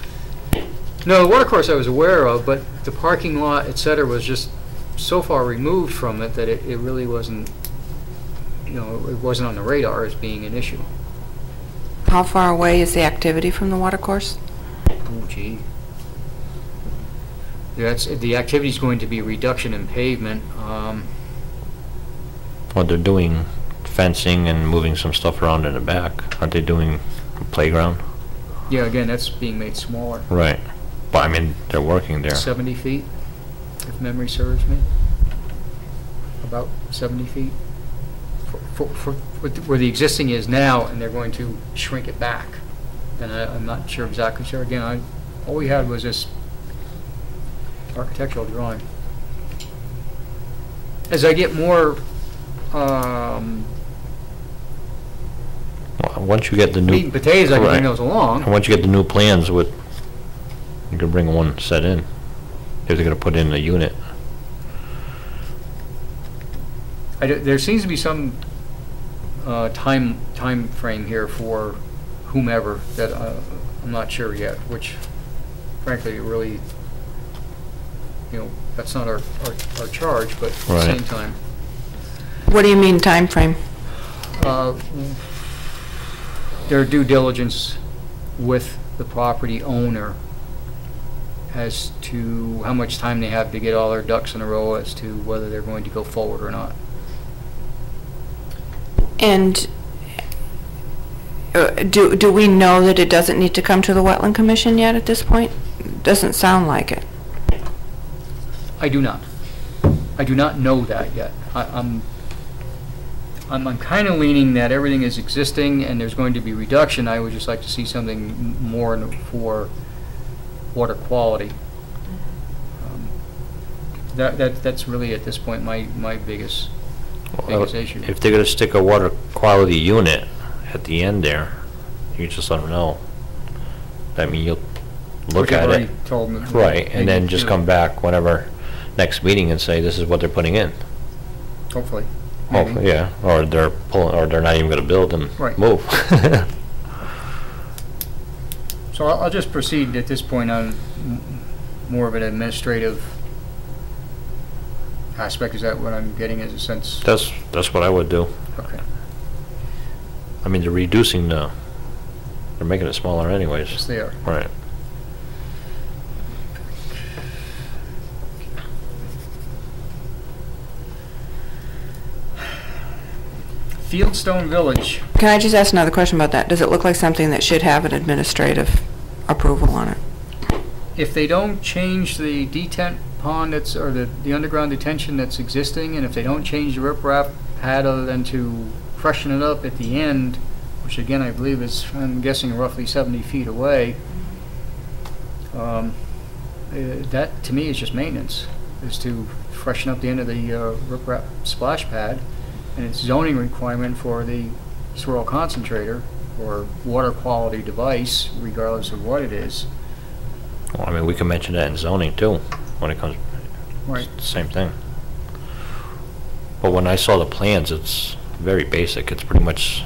Speaker 5: No, the water course I was aware of, but the parking lot, et cetera, was just so far removed from it that it really wasn't, you know, it wasn't on the radar as being an issue.
Speaker 4: How far away is the activity from the water course?
Speaker 5: Oh, gee. The activity's going to be reduction in pavement.
Speaker 1: Well, they're doing fencing and moving some stuff around in the back. Aren't they doing a playground?
Speaker 5: Yeah, again, that's being made smaller.
Speaker 1: Right. But I mean, they're working there.
Speaker 5: 70 feet, if memory serves me. About 70 feet. For where the existing is now, and they're going to shrink it back. And I'm not sure exactly sure. Again, all we had was this architectural drawing. As I get more
Speaker 1: Once you get the new
Speaker 5: meat and potatoes, I can bring
Speaker 1: Correct.
Speaker 5: those along.
Speaker 1: And once you get the new plans with, you can bring one set in. If they're gonna put in a unit.
Speaker 5: There seems to be some time frame here for whomever that I'm not sure yet, which frankly really, you know, that's not our charge, but at the
Speaker 1: Right.
Speaker 5: same time.
Speaker 4: What do you mean time frame?
Speaker 5: Their due diligence with the property owner as to how much time they have to get all their ducks in a row as to whether they're going to go forward or not.
Speaker 4: And do we know that it doesn't need to come to the Wetland Commission yet at this point? Doesn't sound like it.
Speaker 5: I do not. I do not know that yet. I'm kind of leaning that everything is existing and there's going to be reduction. I would just like to see something more for water quality. That's really at this point my biggest issue.
Speaker 1: If they're gonna stick a water quality unit at the end there, you just let them know. I mean, you'll look
Speaker 5: Which I've
Speaker 1: at
Speaker 5: already
Speaker 1: it.
Speaker 5: told them that
Speaker 1: Right,
Speaker 5: they
Speaker 1: and then
Speaker 5: need
Speaker 1: just
Speaker 5: to.
Speaker 1: come back whenever, next meeting and say, this is what they're putting in.
Speaker 5: Hopefully.
Speaker 1: Oh,
Speaker 5: maybe.
Speaker 1: yeah, or they're pulling, or they're not even gonna build and
Speaker 5: Right.
Speaker 1: move.
Speaker 5: So I'll just proceed at this point on more of an administrative aspect. Is that what I'm getting as a sense?
Speaker 1: That's what I would do.
Speaker 5: Okay.
Speaker 1: I mean, they're reducing they're making it smaller anyways.
Speaker 5: Yes, they are.
Speaker 1: Right.
Speaker 5: Fieldstone Village.
Speaker 4: Can I just ask another question about that? Does it look like something that should have an administrative approval on it?
Speaker 5: If they don't change the detent pond that's, or the underground detention that's existing, and if they don't change the riprap pad other than to freshen it up at the end, which again I believe is, I'm guessing, roughly 70 feet away, that to me is just maintenance, is to freshen up the end of the riprap splash pad, and it's zoning requirement for the swirl concentrator or water quality device, regardless of what it is.
Speaker 1: Well, I mean, we can mention that in zoning too, when it comes,
Speaker 5: Right.
Speaker 1: same thing. But when I saw the plans, it's very basic. It's pretty much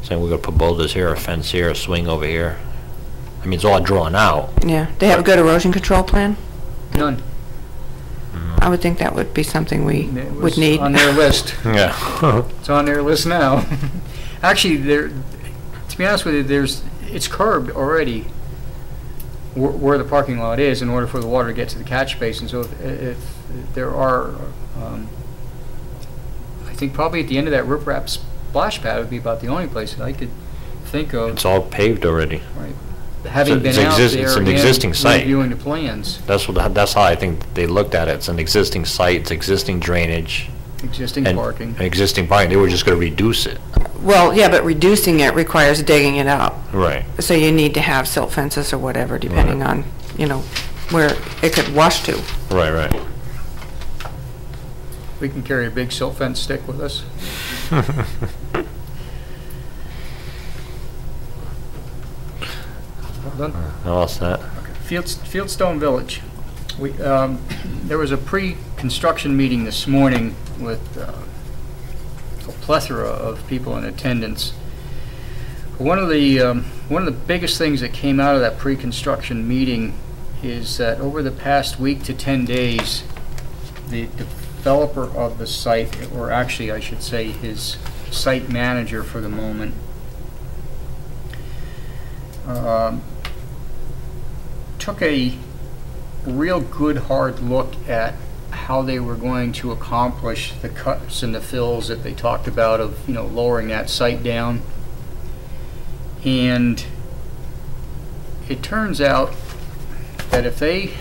Speaker 1: saying we're gonna put boulders here, a fence here, a swing over here. I mean, it's all drawn out.
Speaker 4: Yeah. They have a good erosion control plan?
Speaker 5: None.
Speaker 4: I would think that would be something we
Speaker 5: It
Speaker 4: would
Speaker 5: was
Speaker 4: need.
Speaker 5: on their list.
Speaker 1: Yeah.
Speaker 5: It's on their list now. Actually, to be honest with you, it's curbed already where the parking lot is in order for the water to get to the catch basin. So if there are, I think probably at the end of that riprap splash pad would be about the only place that I could think of.
Speaker 1: It's all paved already.
Speaker 5: Right. Having
Speaker 1: it's
Speaker 5: been out
Speaker 1: it's
Speaker 5: there
Speaker 1: an
Speaker 5: and
Speaker 1: existing site.
Speaker 5: reviewing the plans,
Speaker 1: That's how I think they looked at it. It's an existing site, it's existing drainage.
Speaker 5: existing
Speaker 1: and
Speaker 5: parking.
Speaker 1: Existing parking. They were just going to reduce it.
Speaker 4: Well, yeah, but reducing it requires digging it up.
Speaker 1: Right.
Speaker 4: So you need to have silt fences or whatever, depending
Speaker 1: Right.
Speaker 4: on, where it could wash to.
Speaker 1: Right, right.
Speaker 5: We can carry a big silt fence stick with us. Well done.
Speaker 1: How else that?
Speaker 5: Fieldstone Village. There was a pre-construction meeting this morning with a plethora of people in attendance. One of the biggest things that came out of that pre-construction meeting is that over the past week to 10 days, the developer of the site, or actually I should say his site manager for the moment, took a real good hard look at how they were going to accomplish the cuts and the fills that they talked about of lowering that site down. And it turns out that if they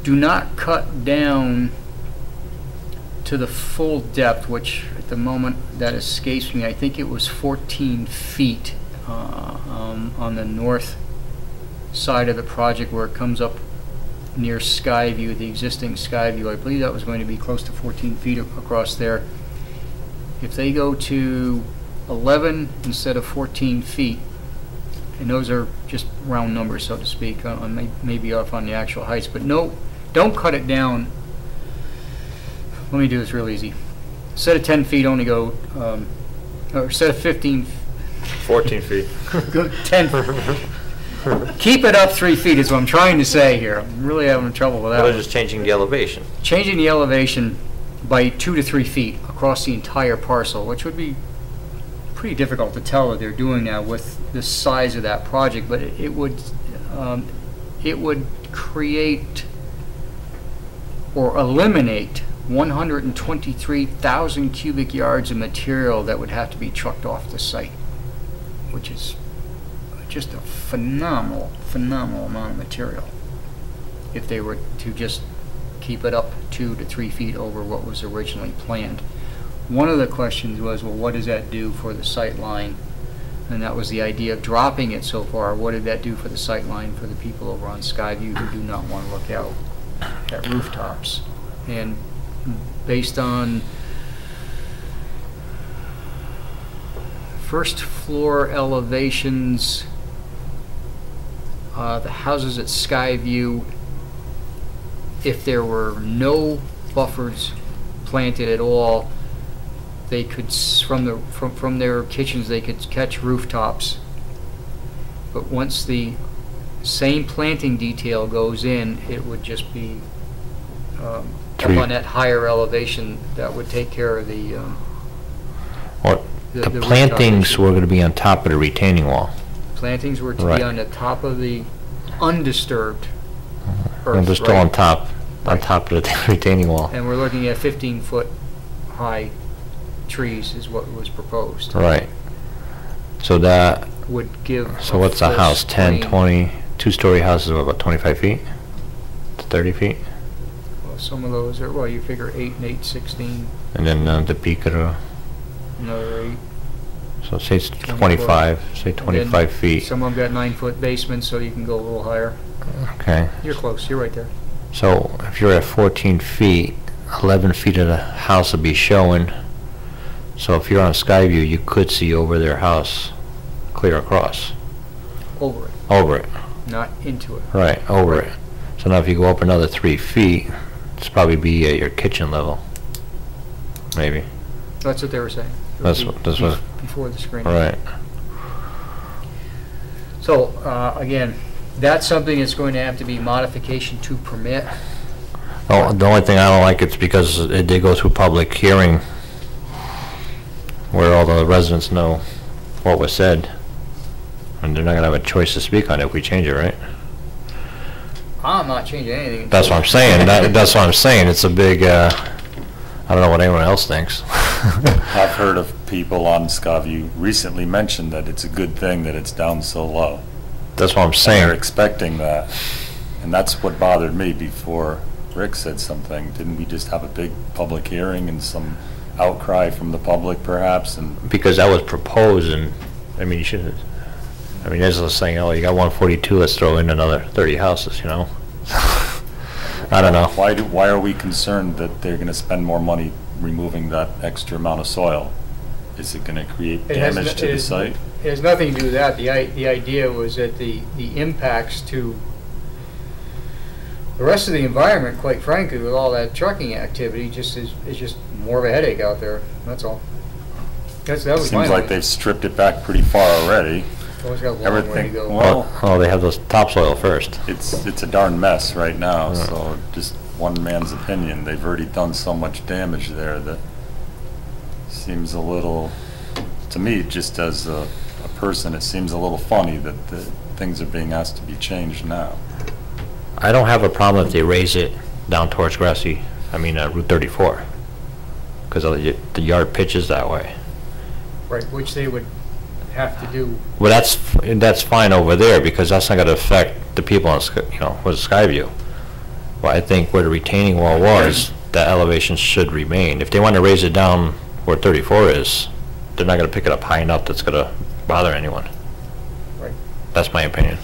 Speaker 5: do not cut down to the full depth, which at the moment that escapes me, I think it was 14 feet on the north side of the project where it comes up near Skyview, the existing Skyview. I believe that was going to be close to 14 feet across there. If they go to 11 instead of 14 feet, and those are just round numbers, so to speak, maybe off on the actual heights, but no, don't cut it down. Let me do this real easy. Instead of 10 feet, only go, or instead of
Speaker 1: 14 feet.
Speaker 5: go 10. Keep it up 3 feet is what I'm trying to say here. I'm really having trouble with that.
Speaker 1: Well, they're
Speaker 5: one.
Speaker 1: just changing the elevation.
Speaker 5: Changing the elevation by 2 to 3 feet across the entire parcel, which would be pretty difficult to tell that they're doing now with the size of that project, but it would create or eliminate 123,000 cubic yards of material that would have to be trucked off the site, which is just a phenomenal amount of material if they were to just keep it up 2 to 3 feet over what was originally planned. One of the questions was, well, what does that do for the sight line? And that was the idea of dropping it so far. What did that do for the sight line for the people over on Skyview who do not want to look out at rooftops? And based on first floor elevations, the houses at Skyview, if there were no buffers planted at all, they could, from their kitchens, they could catch rooftops. But once the same planting detail goes in, it would just be up on that higher elevation that would take care of the
Speaker 1: The plantings were going to be on top of the retaining wall.
Speaker 5: Plantings were to
Speaker 1: Right.
Speaker 5: be on the top of the undisturbed earth,
Speaker 1: And they're still
Speaker 5: right?
Speaker 1: on top
Speaker 5: Right.
Speaker 1: of the retaining wall.
Speaker 5: And we're looking at 15-foot high trees is what was proposed.
Speaker 1: Right. So that,
Speaker 5: Would give.
Speaker 1: so what's a
Speaker 5: full
Speaker 1: house, 10,
Speaker 5: screen.
Speaker 1: 20, two-story houses, what, about 25 feet? To 30 feet?
Speaker 5: Well, some of those are, well, you figure 8 and 8, 16,
Speaker 1: And then the peak of the,
Speaker 5: another 8.
Speaker 1: so say it's 25, say
Speaker 5: And
Speaker 1: 25
Speaker 5: then
Speaker 1: feet.
Speaker 5: Some of them got 9-foot basements, so you can go a little higher.
Speaker 1: Okay.
Speaker 5: You're close, you're right there.
Speaker 1: So if you're at 14 feet, 11 feet of the house will be showing. So if you're on Skyview, you could see over their house, clear across.
Speaker 5: Over it,
Speaker 1: Over it.
Speaker 5: not into it.
Speaker 1: Right, over it. So now if you go up another 3 feet, it's probably be at your kitchen level. Maybe.
Speaker 5: That's what they were saying. It would
Speaker 1: That's
Speaker 5: be
Speaker 1: what- that's what-
Speaker 5: before the screen.
Speaker 1: Right.
Speaker 5: So, again, that's something that's going to have to be modification to permit.
Speaker 1: Oh, the only thing I don't like it's because it did go through public hearing where all the residents know what was said. And they're not gonna have a choice to speak on it if we change it, right?
Speaker 5: I'm not changing anything.
Speaker 1: That's what I'm saying. That's what I'm saying. It's a big, I don't know what anyone else thinks.
Speaker 10: I've heard of people on Skyview recently mention that it's a good thing that it's down so low.
Speaker 1: That's what I'm
Speaker 10: And they're
Speaker 1: saying.
Speaker 10: expecting that. And that's what bothered me before Rick said something. Didn't we just have a big public hearing and some outcry from the public perhaps? And
Speaker 1: Because that was proposed and, I mean, you shouldn't, I mean, there's just saying, oh, you got 142, let's throw in another 30 houses, you know? I don't know.
Speaker 10: why are we concerned that they're going to spend more money removing that extra amount of soil? Is it going to create
Speaker 5: It has
Speaker 10: damage
Speaker 5: no-
Speaker 10: to
Speaker 5: it
Speaker 10: the
Speaker 5: has-
Speaker 10: site?
Speaker 5: It has nothing to do with that. The idea was that the impacts to the rest of the environment, quite frankly, with all that trucking activity, is just more of a headache out there. That's all. That was my
Speaker 10: Seems like
Speaker 5: opinion.
Speaker 10: they've stripped it back pretty far already.
Speaker 5: Always got a long way to
Speaker 10: Everything,
Speaker 5: go.
Speaker 10: well,
Speaker 1: Oh, they have those topsoil first.
Speaker 10: it's a darn mess right now,
Speaker 1: Yeah.
Speaker 10: so just one man's opinion. They've already done so much damage there that seems a little, to me, just as a person, it seems a little funny that the things are being asked to be changed now.
Speaker 1: I don't have a problem if they raise it down towards Route 34. Because the yard pitches that way.
Speaker 5: Right, which they would have to do.
Speaker 1: Well, that's fine over there because that's not going to affect the people on, with Skyview. Well, I think where the retaining wall was, that elevation should remain. If they want to raise it down where 34 is, they're not going to pick it up high enough that's going to bother anyone.
Speaker 5: Right.
Speaker 1: That's my opinion.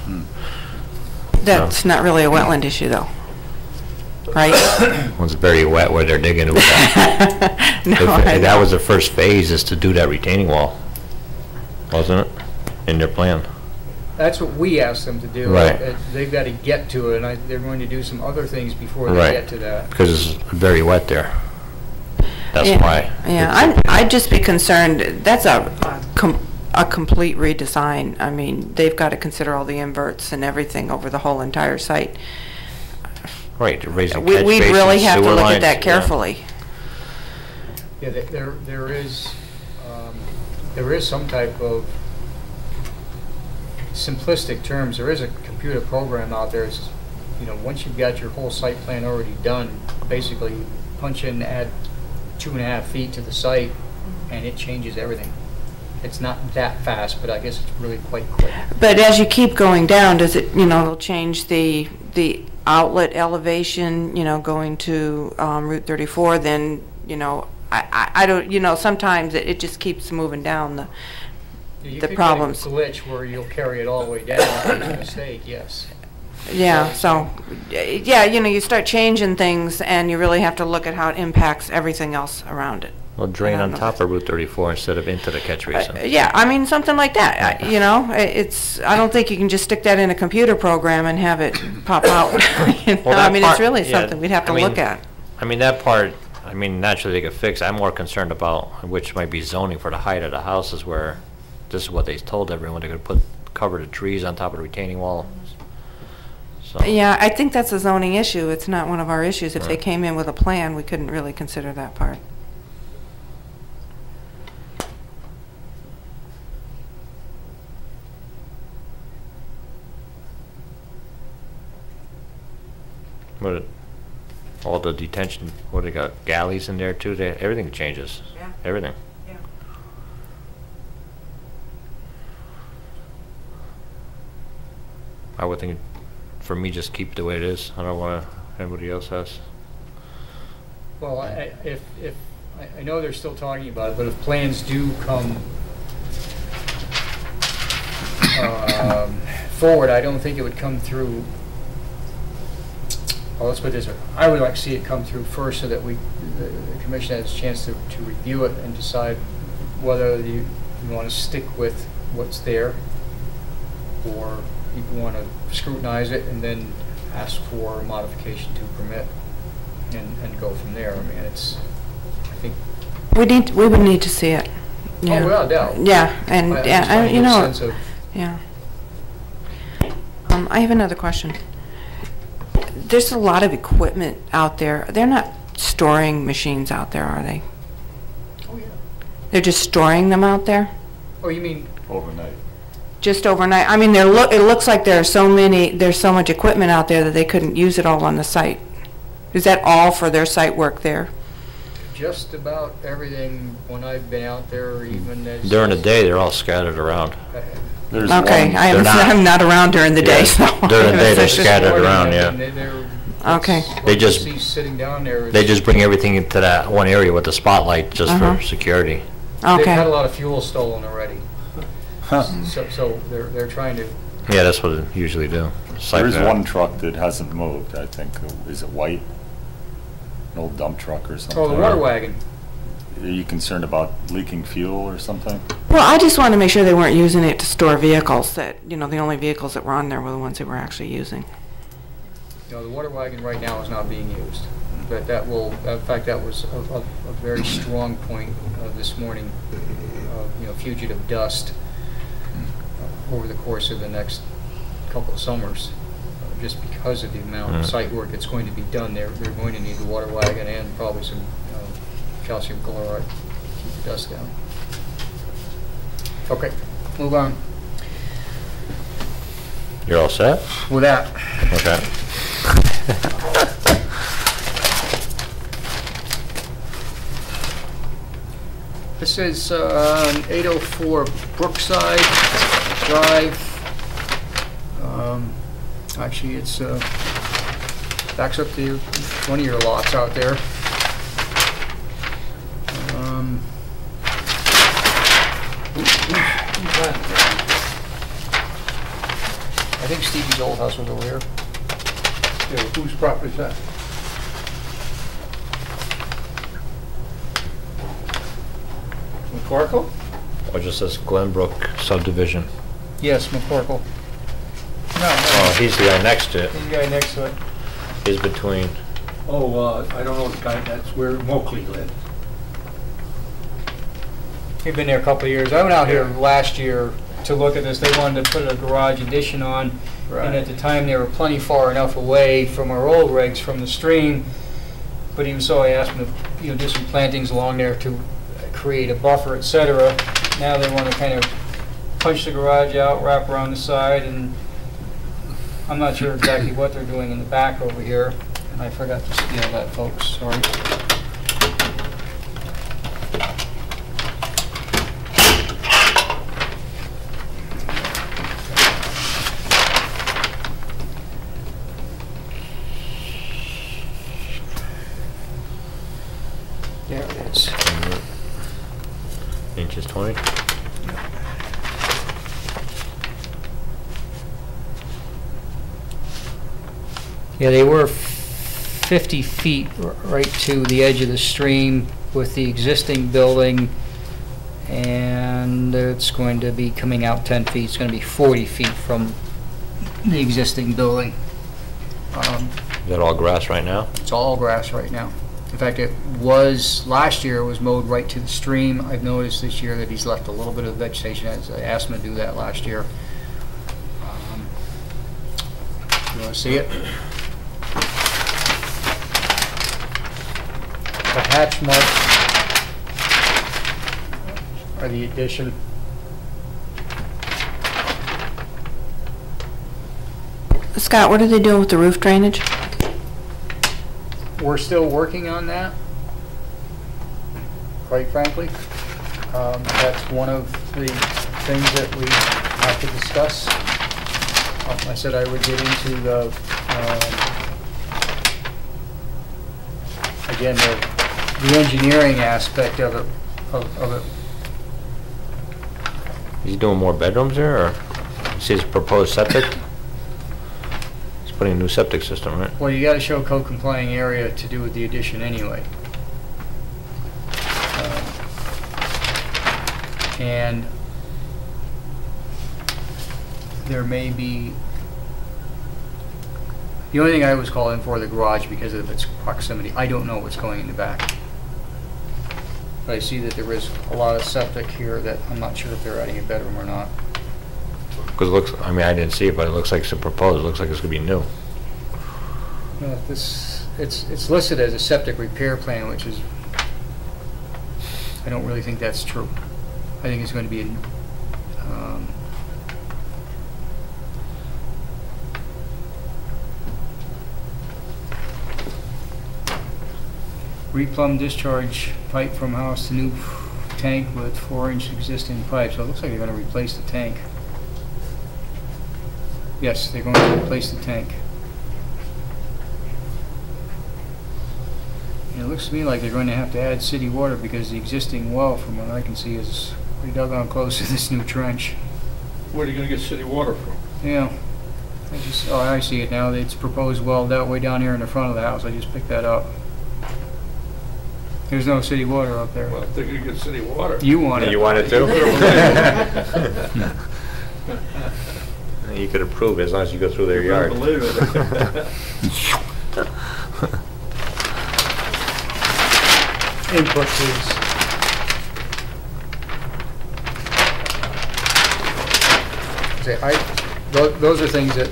Speaker 4: That's not really a wetland issue, though, right?
Speaker 1: Well, it's very wet where they're digging.
Speaker 4: No, I
Speaker 1: That
Speaker 4: know.
Speaker 1: was the first phase, is to do that retaining wall, wasn't it, in their plan?
Speaker 5: That's what we asked them to do.
Speaker 1: Right.
Speaker 5: They've got to get to it, and they're going to do some other things before they
Speaker 1: Right.
Speaker 5: get to that.
Speaker 1: Because it's very wet there. That's
Speaker 4: Yeah.
Speaker 1: why.
Speaker 4: Yeah, I'd just be concerned, that's a complete redesign. I mean, they've got to consider all the inverts and everything over the whole entire site.
Speaker 1: Right, raising catch
Speaker 4: We'd
Speaker 1: basins,
Speaker 4: really have to
Speaker 1: sewer
Speaker 4: look at
Speaker 1: lines,
Speaker 4: that
Speaker 1: yeah.
Speaker 5: Yeah,
Speaker 4: carefully.
Speaker 5: there is some type of simplistic terms. There is a computer program out there. It's, once you've got your whole site plan already done, basically you punch in, add 2.5 feet to the site, and it changes everything. It's not that fast, but I guess it's really quite quick.
Speaker 4: But as you keep going down, does it, it'll change the outlet elevation, going to Route 34, then, I don't, sometimes it just keeps moving down
Speaker 5: You
Speaker 4: the
Speaker 5: could
Speaker 4: problems.
Speaker 5: get a glitch where you'll carry it all the way down if there's a mistake, yes.
Speaker 4: Yeah, so, yeah, you start changing things, and you really have to look at how it impacts everything else around it.
Speaker 1: Well, drain
Speaker 4: I
Speaker 1: on
Speaker 4: don't
Speaker 1: top of Route 34 instead of into the catch basin.
Speaker 4: Yeah, I mean, something like that, I don't think you can just stick that in a computer program and have it pop out.
Speaker 1: Well, that
Speaker 4: It's
Speaker 1: part-
Speaker 4: really
Speaker 1: yeah,
Speaker 4: something we'd have to
Speaker 1: I mean,
Speaker 4: look at.
Speaker 1: I mean, that part, naturally they could fix. I'm more concerned about, which might be zoning for the height of the houses, where this is what they told everyone, they're going to cover the trees on top of the retaining wall. So,
Speaker 4: Yeah, I think that's a zoning issue. It's not one of our issues. If they
Speaker 1: Right.
Speaker 4: came in with a plan, we couldn't really consider that part.
Speaker 1: But all the detention, what they got, galleys in there too, everything changes.
Speaker 4: Yeah.
Speaker 1: Everything.
Speaker 4: Yeah.
Speaker 1: I would think, for me, just keep it the way it is. I don't know what anybody else has.
Speaker 5: Well, I know they're still talking about it, but if plans do come forward, I don't think it would come through. Well, let's put it this way. I would like to see it come through first so that the commission has a chance to review it and decide whether you want to stick with what's there or you want to scrutinize it and then ask for a modification to permit and go from there. I mean, I think.
Speaker 4: We would need to see it. Yeah.
Speaker 5: Oh, without doubt.
Speaker 4: Yeah, and,
Speaker 5: I just
Speaker 4: yeah,
Speaker 5: trying to
Speaker 4: you
Speaker 5: get a
Speaker 4: know,
Speaker 5: sense of-
Speaker 4: yeah. I have another question. There's a lot of equipment out there. They're not storing machines out there, are they?
Speaker 5: Oh, yeah.
Speaker 4: They're just storing them out there?
Speaker 5: Oh, you mean,
Speaker 10: Overnight.
Speaker 4: Just overnight? I mean, it looks like there's so much equipment out there that they couldn't use it all on the site. Is that all for their site work there?
Speaker 5: just about everything when I've been out there, even as...
Speaker 1: During the day, they're all scattered around.
Speaker 10: There's
Speaker 4: Okay,
Speaker 10: one-
Speaker 4: I'm not around during the day, so.
Speaker 1: During the day, they're
Speaker 4: It's just-
Speaker 1: scattered around, yeah.
Speaker 4: Okay.
Speaker 1: They just-
Speaker 5: Sitting down there.
Speaker 1: They just bring everything into that one area with the spotlight just for security.
Speaker 5: They've had a
Speaker 4: Okay,
Speaker 5: lot of fuel stolen already. So they're trying to...
Speaker 1: Yeah, that's what they usually do.
Speaker 10: There is
Speaker 1: Siphon out.
Speaker 10: one truck that hasn't moved, I think. Is it white? An old dump truck or something?
Speaker 5: Oh, the water wagon.
Speaker 10: Are you concerned about leaking fuel or something?
Speaker 4: well, I just wanted to make sure they weren't using it to store vehicles, that, the only vehicles that were on there were the ones they were actually using.
Speaker 5: The water wagon right now is not being used. But that will, in fact, that was a very strong point this morning, fugitive dust over the course of the next couple of summers. Just because of the amount of site work that's going to be done, they're going to need the water wagon and probably some calcium chloride to keep the dust down. Okay, move on.
Speaker 1: You're all set?
Speaker 5: With that,
Speaker 1: Okay.
Speaker 5: this is 804 Brookside Drive. Actually, it's backs up to one of your lots out there. I think Stevie's old house was over here.
Speaker 9: Yeah, whose property is that?
Speaker 5: McCorkle?
Speaker 1: Or just says Glenbrook subdivision.
Speaker 5: Yes, McCorkle. No,
Speaker 1: Oh, he's the guy next to it.
Speaker 5: he's the guy next to it.
Speaker 1: He's between.
Speaker 9: Oh, I don't know the guy, that's where Moakley lived.
Speaker 5: He'd been there a couple of years. I went out here last year to look at this. They wanted to put a garage addition on. And at the time, they were plenty far enough away from our old regs from the stream. But even so, I asked them to do some plantings along there to create a buffer, etc. Now they want to kind of punch the garage out, wrap around the side, and I'm not sure exactly what they're doing in the back over here. And I forgot to steal that, folks. Sorry. There it is.
Speaker 1: Inches 20.
Speaker 5: Yeah, they were 50 feet right to the edge of the stream with the existing building, and it's going to be coming out 10 feet. It's going to be 40 feet from the existing building.
Speaker 1: Is that all grass right now?
Speaker 5: It's all grass right now. In fact, it was, last year it was mowed right to the stream. I've noticed this year that he's left a little bit of vegetation. I asked him to do that last year. You want to see it? The hatch marks are the addition.
Speaker 4: Scott, what are they doing with the roof drainage?
Speaker 5: We're still working on that, quite frankly. That's one of the things that we have to discuss. I said I would get into the, again, the engineering aspect of it.
Speaker 1: He's doing more bedrooms there, or see his proposed septic? He's putting a new septic system, right?
Speaker 5: Well, you got to show code complying area to do with the addition anyway. And there may be, the only thing I was calling for the garage because of its proximity. I don't know what's going in the back. But I see that there is a lot of septic here that I'm not sure if they're adding a bedroom or not.
Speaker 1: Because it looks, I mean, I didn't see it, but it looks like it's proposed, it looks like it's gonna be new.
Speaker 5: It's listed as a septic repair plan, which is, I don't really think that's true. I think it's going to be replumb discharge pipe from house to new tank with 4-inch existing pipe. So it looks like they're going to replace the tank. Yes, they're going to replace the tank. And it looks to me like they're going to have to add city water because the existing well, from what I can see, is pretty doggone close to this new trench.
Speaker 9: Where are you gonna get city water from?
Speaker 5: Yeah. I see it now. It's proposed well that way down here in the front of the house. I just picked that up. There's no city water up there.
Speaker 9: Well, if they're gonna get city water.
Speaker 5: You want it.
Speaker 1: You want it too? You could approve it as long as you go through their yard.
Speaker 9: Believe it.
Speaker 5: Input, please. Those are things that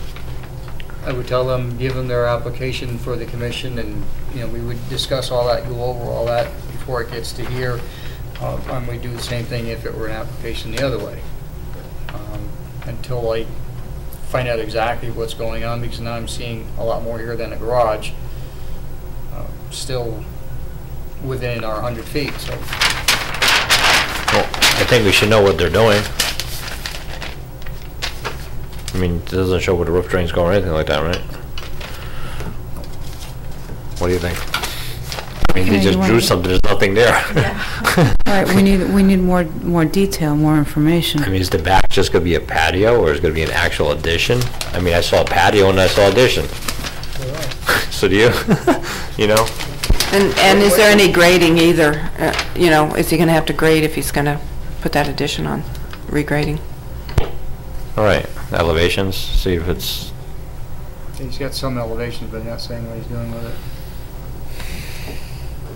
Speaker 5: I would tell them, give them their application for the commission, and we would discuss all that, go over all that before it gets to here. And we do the same thing if it were an application the other way. Until I find out exactly what's going on, because now I'm seeing a lot more here than a garage. Still within our 100 feet, so.
Speaker 1: Well, I think we should know what they're doing. I mean, it doesn't show where the roof drains go or anything like that, right? What do you think? I mean, they just drew something, there's nothing there.
Speaker 3: All right, we need more detail, more information.
Speaker 1: I mean, is the back just gonna be a patio, or is it gonna be an actual addition? I mean, I saw a patio and I saw addition. So do you? You know?
Speaker 4: And is there any grading either? Is he going to have to grade if he's going to put that addition on, regrading?
Speaker 1: All right, elevations, see if it's...
Speaker 5: He's got some elevations, but not saying what he's doing with it.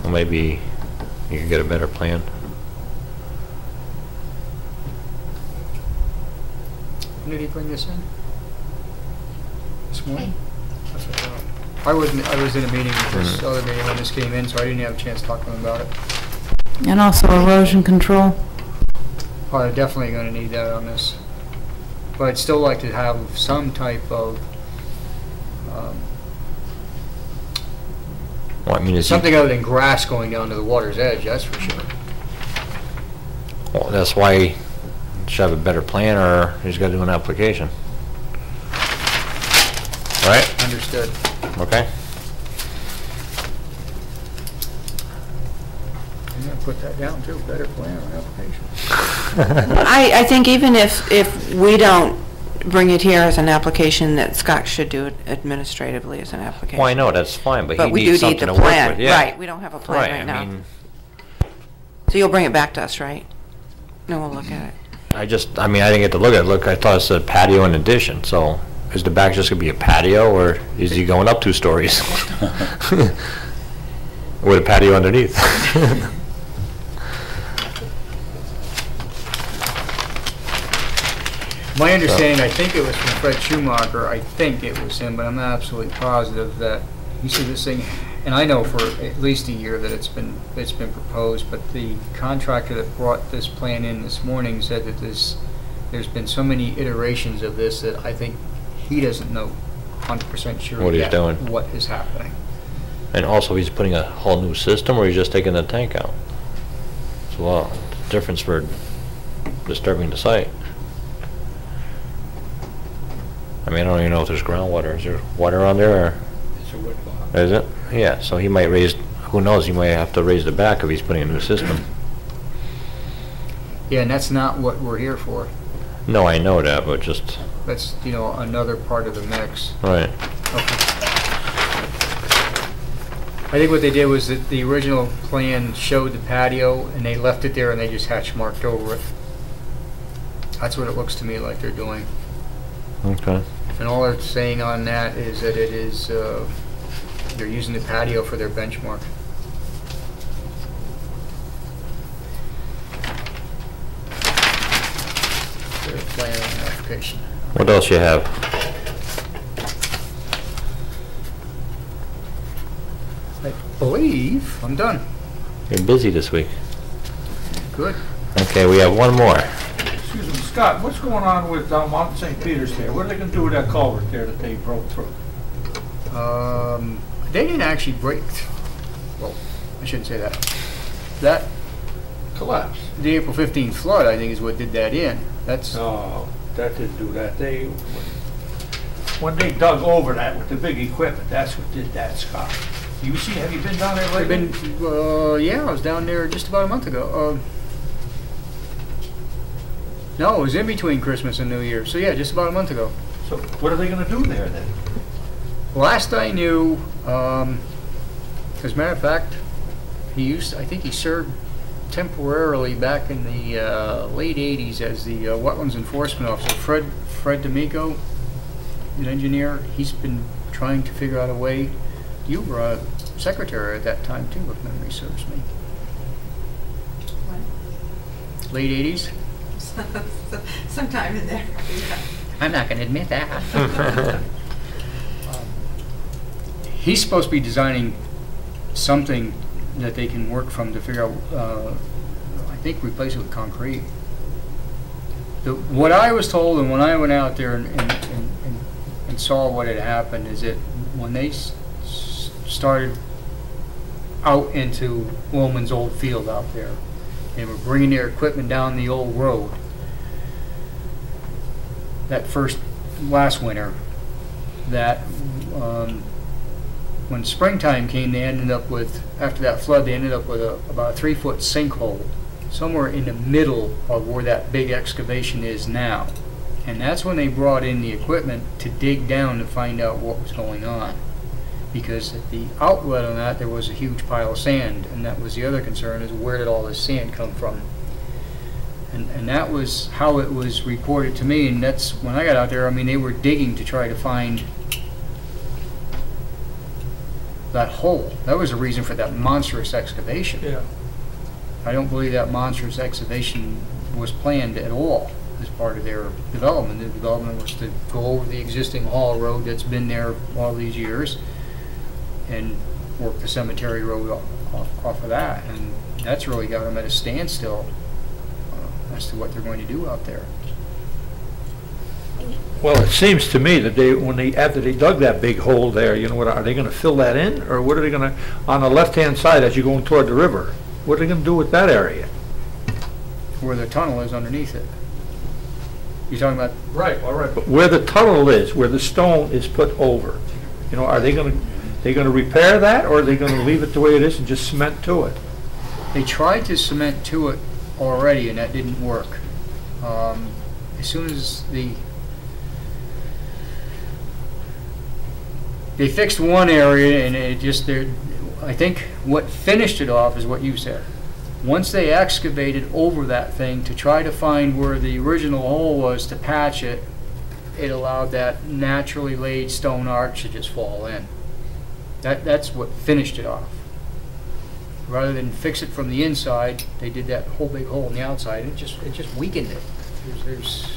Speaker 1: Well, maybe you could get a better plan.
Speaker 5: When did he bring this in? This morning? That's what I thought. I was in a meeting with this other meeting when this came in, so I didn't have a chance to talk to him about it.
Speaker 3: And also erosion control.
Speaker 5: Oh, they're definitely going to need that on this. But I'd still like to have some type of
Speaker 1: Well, I mean, is
Speaker 5: something other than grass going down to the water's edge, that's for sure.
Speaker 1: Well, that's why you should have a better plan, or he's got to do an application. Right?
Speaker 5: Understood.
Speaker 1: Okay.
Speaker 5: I'm going to put that down too, better plan or application.
Speaker 4: I think even if we don't bring it here as an application, that Scott should do it administratively as an application.
Speaker 1: Well, I know, that's fine, but he
Speaker 4: we
Speaker 1: needs
Speaker 4: do need
Speaker 1: something
Speaker 4: the
Speaker 1: to work
Speaker 4: plan.
Speaker 1: with. Yeah.
Speaker 4: Right, we don't have a plan right now.
Speaker 1: I mean,
Speaker 4: So you'll bring it back to us, right? No, we'll look at it.
Speaker 1: I didn't get to look at it. Look, I thought it said patio and addition, so is the back just going to be a patio, or is he going up 2 stories? With a patio underneath?
Speaker 5: My understanding, I think it was from Fred Schumacher, I think it was him, but I'm not absolutely positive, that you see this thing, and I know for at least a year that it's been proposed, but the contractor that brought this plan in this morning said that there's been so many iterations of this that I think he doesn't know 100% sure
Speaker 1: What he's
Speaker 5: yet
Speaker 1: doing.
Speaker 5: what is happening.
Speaker 1: And also, he's putting a whole new system, or he's just taking the tank out? It's a lot of difference for disturbing the site. I mean, I don't even know if there's groundwater. Is there water on there, or
Speaker 9: It's a wet box.
Speaker 1: is it? Yeah, so he might raise, who knows, he might have to raise the back if he's putting a new system.
Speaker 5: Yeah, and that's not what we're here for.
Speaker 1: No, I know that, but just,
Speaker 5: That's, another part of the mix.
Speaker 1: right.
Speaker 5: Okay. I think what they did was that the original plan showed the patio, and they left it there, and they just hatch marked over it. That's what it looks to me like they're doing.
Speaker 1: Okay.
Speaker 5: And all they're saying on that is that it is, they're using the patio for their benchmark. Their plan and application.
Speaker 1: What else you have?
Speaker 5: I believe I'm done.
Speaker 1: You're busy this week.
Speaker 5: Good.
Speaker 1: Okay, we have one more.
Speaker 9: Excuse me, Scott, what's going on with Mount St. Peter's there? What are they gonna do with that culvert there that they broke through?
Speaker 5: They didn't actually break. Well, I shouldn't say that. That
Speaker 9: Collapse.
Speaker 5: the April 15th flood, I think, is what did that in. That's
Speaker 9: No, that didn't do that. When they dug over that with the big equipment, that's what did that, Scott. Have you been down there
Speaker 5: I've
Speaker 9: lately?
Speaker 5: been. Yeah, I was down there just about a month ago. No, it was in between Christmas and New Year. So yeah, just about a month ago.
Speaker 9: So what are they gonna do there then?
Speaker 5: Last I knew, as a matter of fact, I think he served temporarily back in the late 80s as the Wetlands Enforcement Officer. Fred D'Amico, an engineer, he's been trying to figure out a way. You were secretary at that time too, if memory serves me.
Speaker 11: What?
Speaker 5: Late 80s?
Speaker 11: Sometime in there. Yeah.
Speaker 5: I'm not going to admit that. He's supposed to be designing something that they can work from to figure out, I think, replace it with concrete. What I was told, and when I went out there and saw what had happened, is that when they started out into Woolman's old field out there, they were bringing their equipment down the old road. That last winter, that when springtime came, they ended up with, after that flood, they ended up with about a 3-foot sinkhole somewhere in the middle of where that big excavation is now. And that's when they brought in the equipment to dig down to find out what was going on. Because at the outlet on that, there was a huge pile of sand, and that was the other concern, is where did all this sand come from? And that was how it was reported to me, and that's when I got out there. I mean, they were digging to try to find that hole. That was the reason for that monstrous excavation.
Speaker 9: Yeah.
Speaker 5: I don't believe that monstrous excavation was planned at all as part of their development. The development was to go over the existing haul road that's been there all these years and work the cemetery road off of that. And that's really got them at a standstill as to what they're going to do out there.
Speaker 9: Well, it seems to me that after they dug that big hole there, you know what, are they gonna fill that in? Or what are they gonna, on the left-hand side as you're going toward the river, what are they gonna do with that area?
Speaker 5: Where the tunnel is underneath it. You're talking about?
Speaker 9: Right, all right. But where the tunnel is, where the stone is put over, you know, are they gonna repair that, or are they gonna leave it the way it is and just cement to it?
Speaker 5: They tried to cement to it already, and that didn't work. As soon as they fixed one area, and it just, I think what finished it off is what you said. Once they excavated over that thing to try to find where the original hole was to patch it, it allowed that naturally laid stone arch to just fall in. That's what finished it off. Rather than fix it from the inside, they did that whole big hole in the outside, and it just weakened it. There's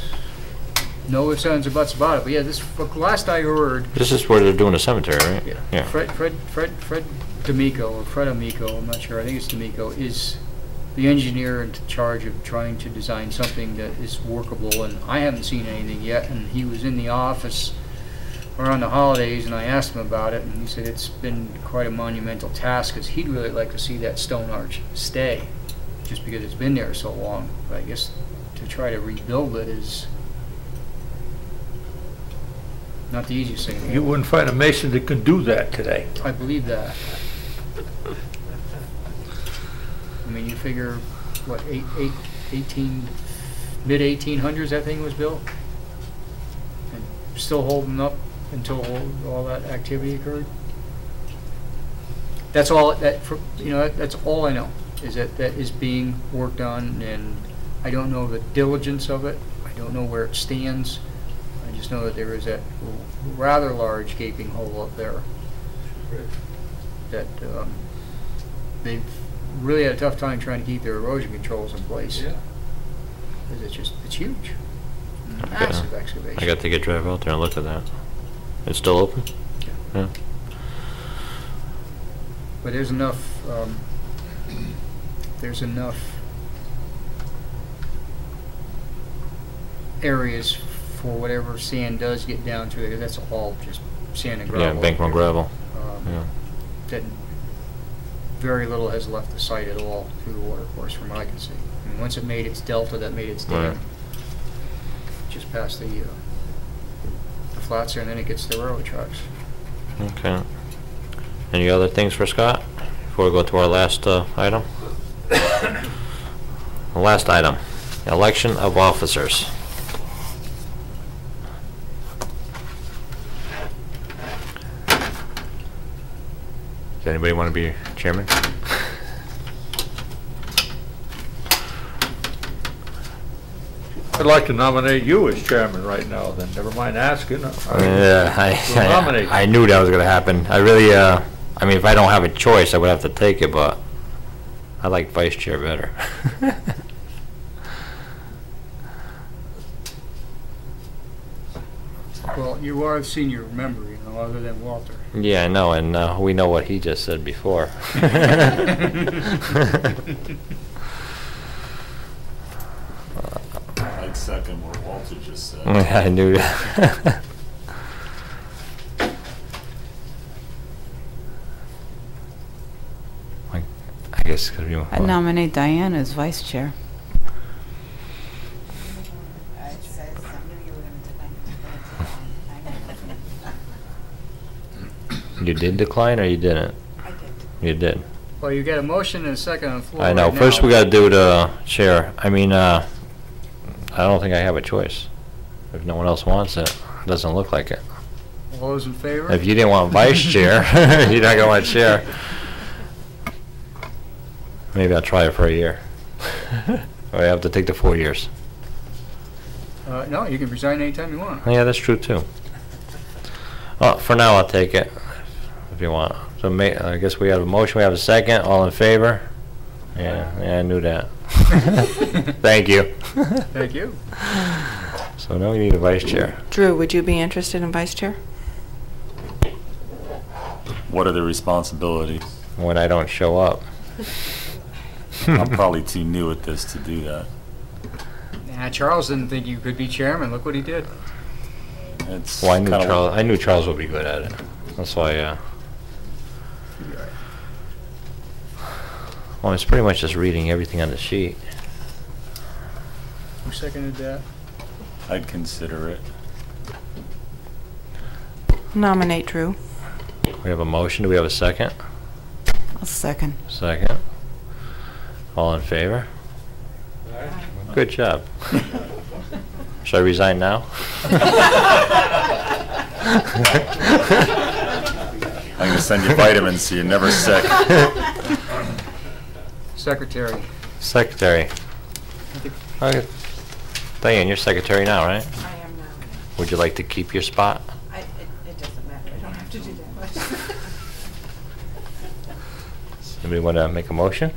Speaker 5: no ifs, ands, or buts about it. But yeah, last I heard.
Speaker 1: This is where they're doing a cemetery, right?
Speaker 5: Yeah.
Speaker 1: Yeah.
Speaker 5: Fred D'Amico, or Fred Amico, I'm not sure. I think it's D'Amico, is the engineer in charge of trying to design something that is workable. And I haven't seen anything yet. And he was in the office around the holidays, and I asked him about it, and he said it's been quite a monumental task, because he'd really like to see that stone arch stay, just because it's been there so long. But I guess to try to rebuild it is not the easiest thing.
Speaker 9: You wouldn't find a mason that could do that today.
Speaker 5: I believe that. I mean, you figure, what, mid-1800s that thing was built? And still holding up until all that activity occurred? That's all, that's all I know, is that is being worked on, and I don't know the diligence of it. I don't know where it stands. I just know that there is that rather large gaping hole up there that they've really had a tough time trying to keep their erosion controls in place.
Speaker 9: Yeah.
Speaker 5: Because it's huge. massive excavation.
Speaker 1: I got to get drive out there and look at that. It's still open? Yeah.
Speaker 5: But there's enough areas for whatever sand does get down to there. That's all just sand and gravel.
Speaker 1: Yeah, bankroll gravel. Yeah.
Speaker 5: That very little has left the site at all through the water course from what I can see. I mean, once it made its delta, that made its dam.
Speaker 1: Right.
Speaker 5: Just past the flats there, and then it gets to the railroad tracks.
Speaker 1: Okay. Any other things for Scott before we go to our last item? The last item, election of officers. Does anybody want to be chairman?
Speaker 9: I'd like to nominate you as chairman right now, then, never mind asking.
Speaker 1: Yeah,
Speaker 9: nominate.
Speaker 1: I knew that was going to happen. I really, I mean, if I don't have a choice, I would have to take it, but I like vice chair better.
Speaker 5: Well, you are a senior member, you know, other than Walter.
Speaker 1: Yeah, I know, and we know what he just said before.
Speaker 10: I'd second what Walter just said.
Speaker 1: I knew that. I guess it's gonna be more
Speaker 3: I
Speaker 1: fun.
Speaker 3: nominate Diane as vice chair.
Speaker 1: You did decline or you didn't?
Speaker 11: I did.
Speaker 1: You did.
Speaker 5: Well, you got a motion and a second on the floor.
Speaker 1: I know.
Speaker 5: right
Speaker 1: First
Speaker 5: now.
Speaker 1: we gotta do the chair. I mean, I don't think I have a choice. If no one else wants it, it doesn't look like it.
Speaker 5: All those in favor?
Speaker 1: If you didn't want vice chair, you're not gonna want chair. Maybe I'll try it for a year. Or I have to take the 4 years.
Speaker 5: No, you can resign anytime you want.
Speaker 1: Yeah, that's true too. Oh, for now I'll take it, if you want. So I guess we have a motion, we have a second, all in favor? Yeah, I knew that. Thank you.
Speaker 5: Thank you.
Speaker 1: So now we need a vice chair.
Speaker 4: Drew, would you be interested in vice chair?
Speaker 10: What are the responsibilities?
Speaker 1: When I don't show up.
Speaker 10: I'm probably too new at this to do that.
Speaker 5: Nah, Charles didn't think you could be chairman. Look what he did.
Speaker 10: It's
Speaker 1: Well,
Speaker 10: kinda
Speaker 1: I knew Charles would be good at it. That's why, well, it's pretty much just reading everything on the sheet.
Speaker 5: Who seconded that?
Speaker 10: I'd consider it.
Speaker 4: Nominate Drew.
Speaker 1: We have a motion, do we have a second?
Speaker 3: I'll second.
Speaker 1: Second. All in favor? Good job. Should I resign now?
Speaker 10: I'm gonna send you vitamins so you're never sick.
Speaker 5: Secretary.
Speaker 1: Secretary. Okay. Diane, you're secretary now, right?
Speaker 11: I am now.
Speaker 1: Would you like to keep your spot?
Speaker 11: It doesn't matter. I don't have to do that much.
Speaker 1: Anybody want to make a motion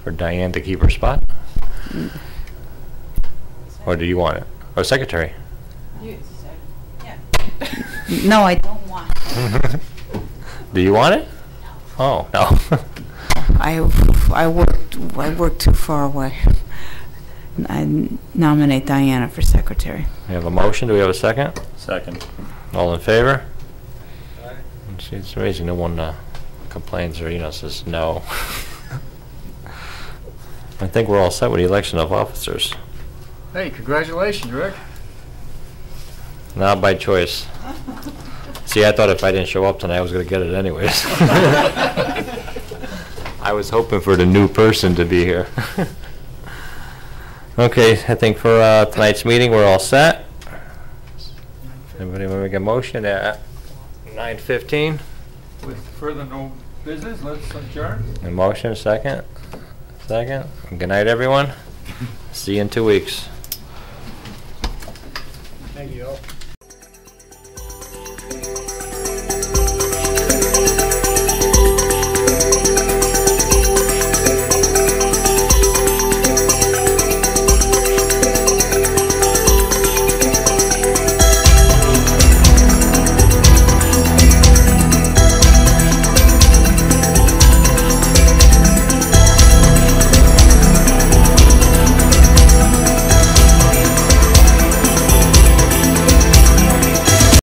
Speaker 1: for Diane to keep her spot? Or do you want it? Or secretary?
Speaker 11: You said, yeah.
Speaker 3: No, I don't want.
Speaker 1: Do you want it? Oh, no.
Speaker 3: I work too far away. I nominate Diana for secretary.
Speaker 1: We have a motion. Do we have a second?
Speaker 10: Second.
Speaker 1: All in favor? See, it's amazing. No one complains or, says no. I think we're all set with the election of officers.
Speaker 5: Hey, congratulations, Rick.
Speaker 1: Not by choice. See, I thought if I didn't show up tonight, I was going to get it anyways. I was hoping for the new person to be here. Okay, I think for tonight's meeting, we're all set. Anybody want to make a motion at 9:15?
Speaker 9: With further no business, let's adjourn.
Speaker 1: A motion, second? Second. Good night, everyone. See you in 2 weeks.
Speaker 5: Thank you all.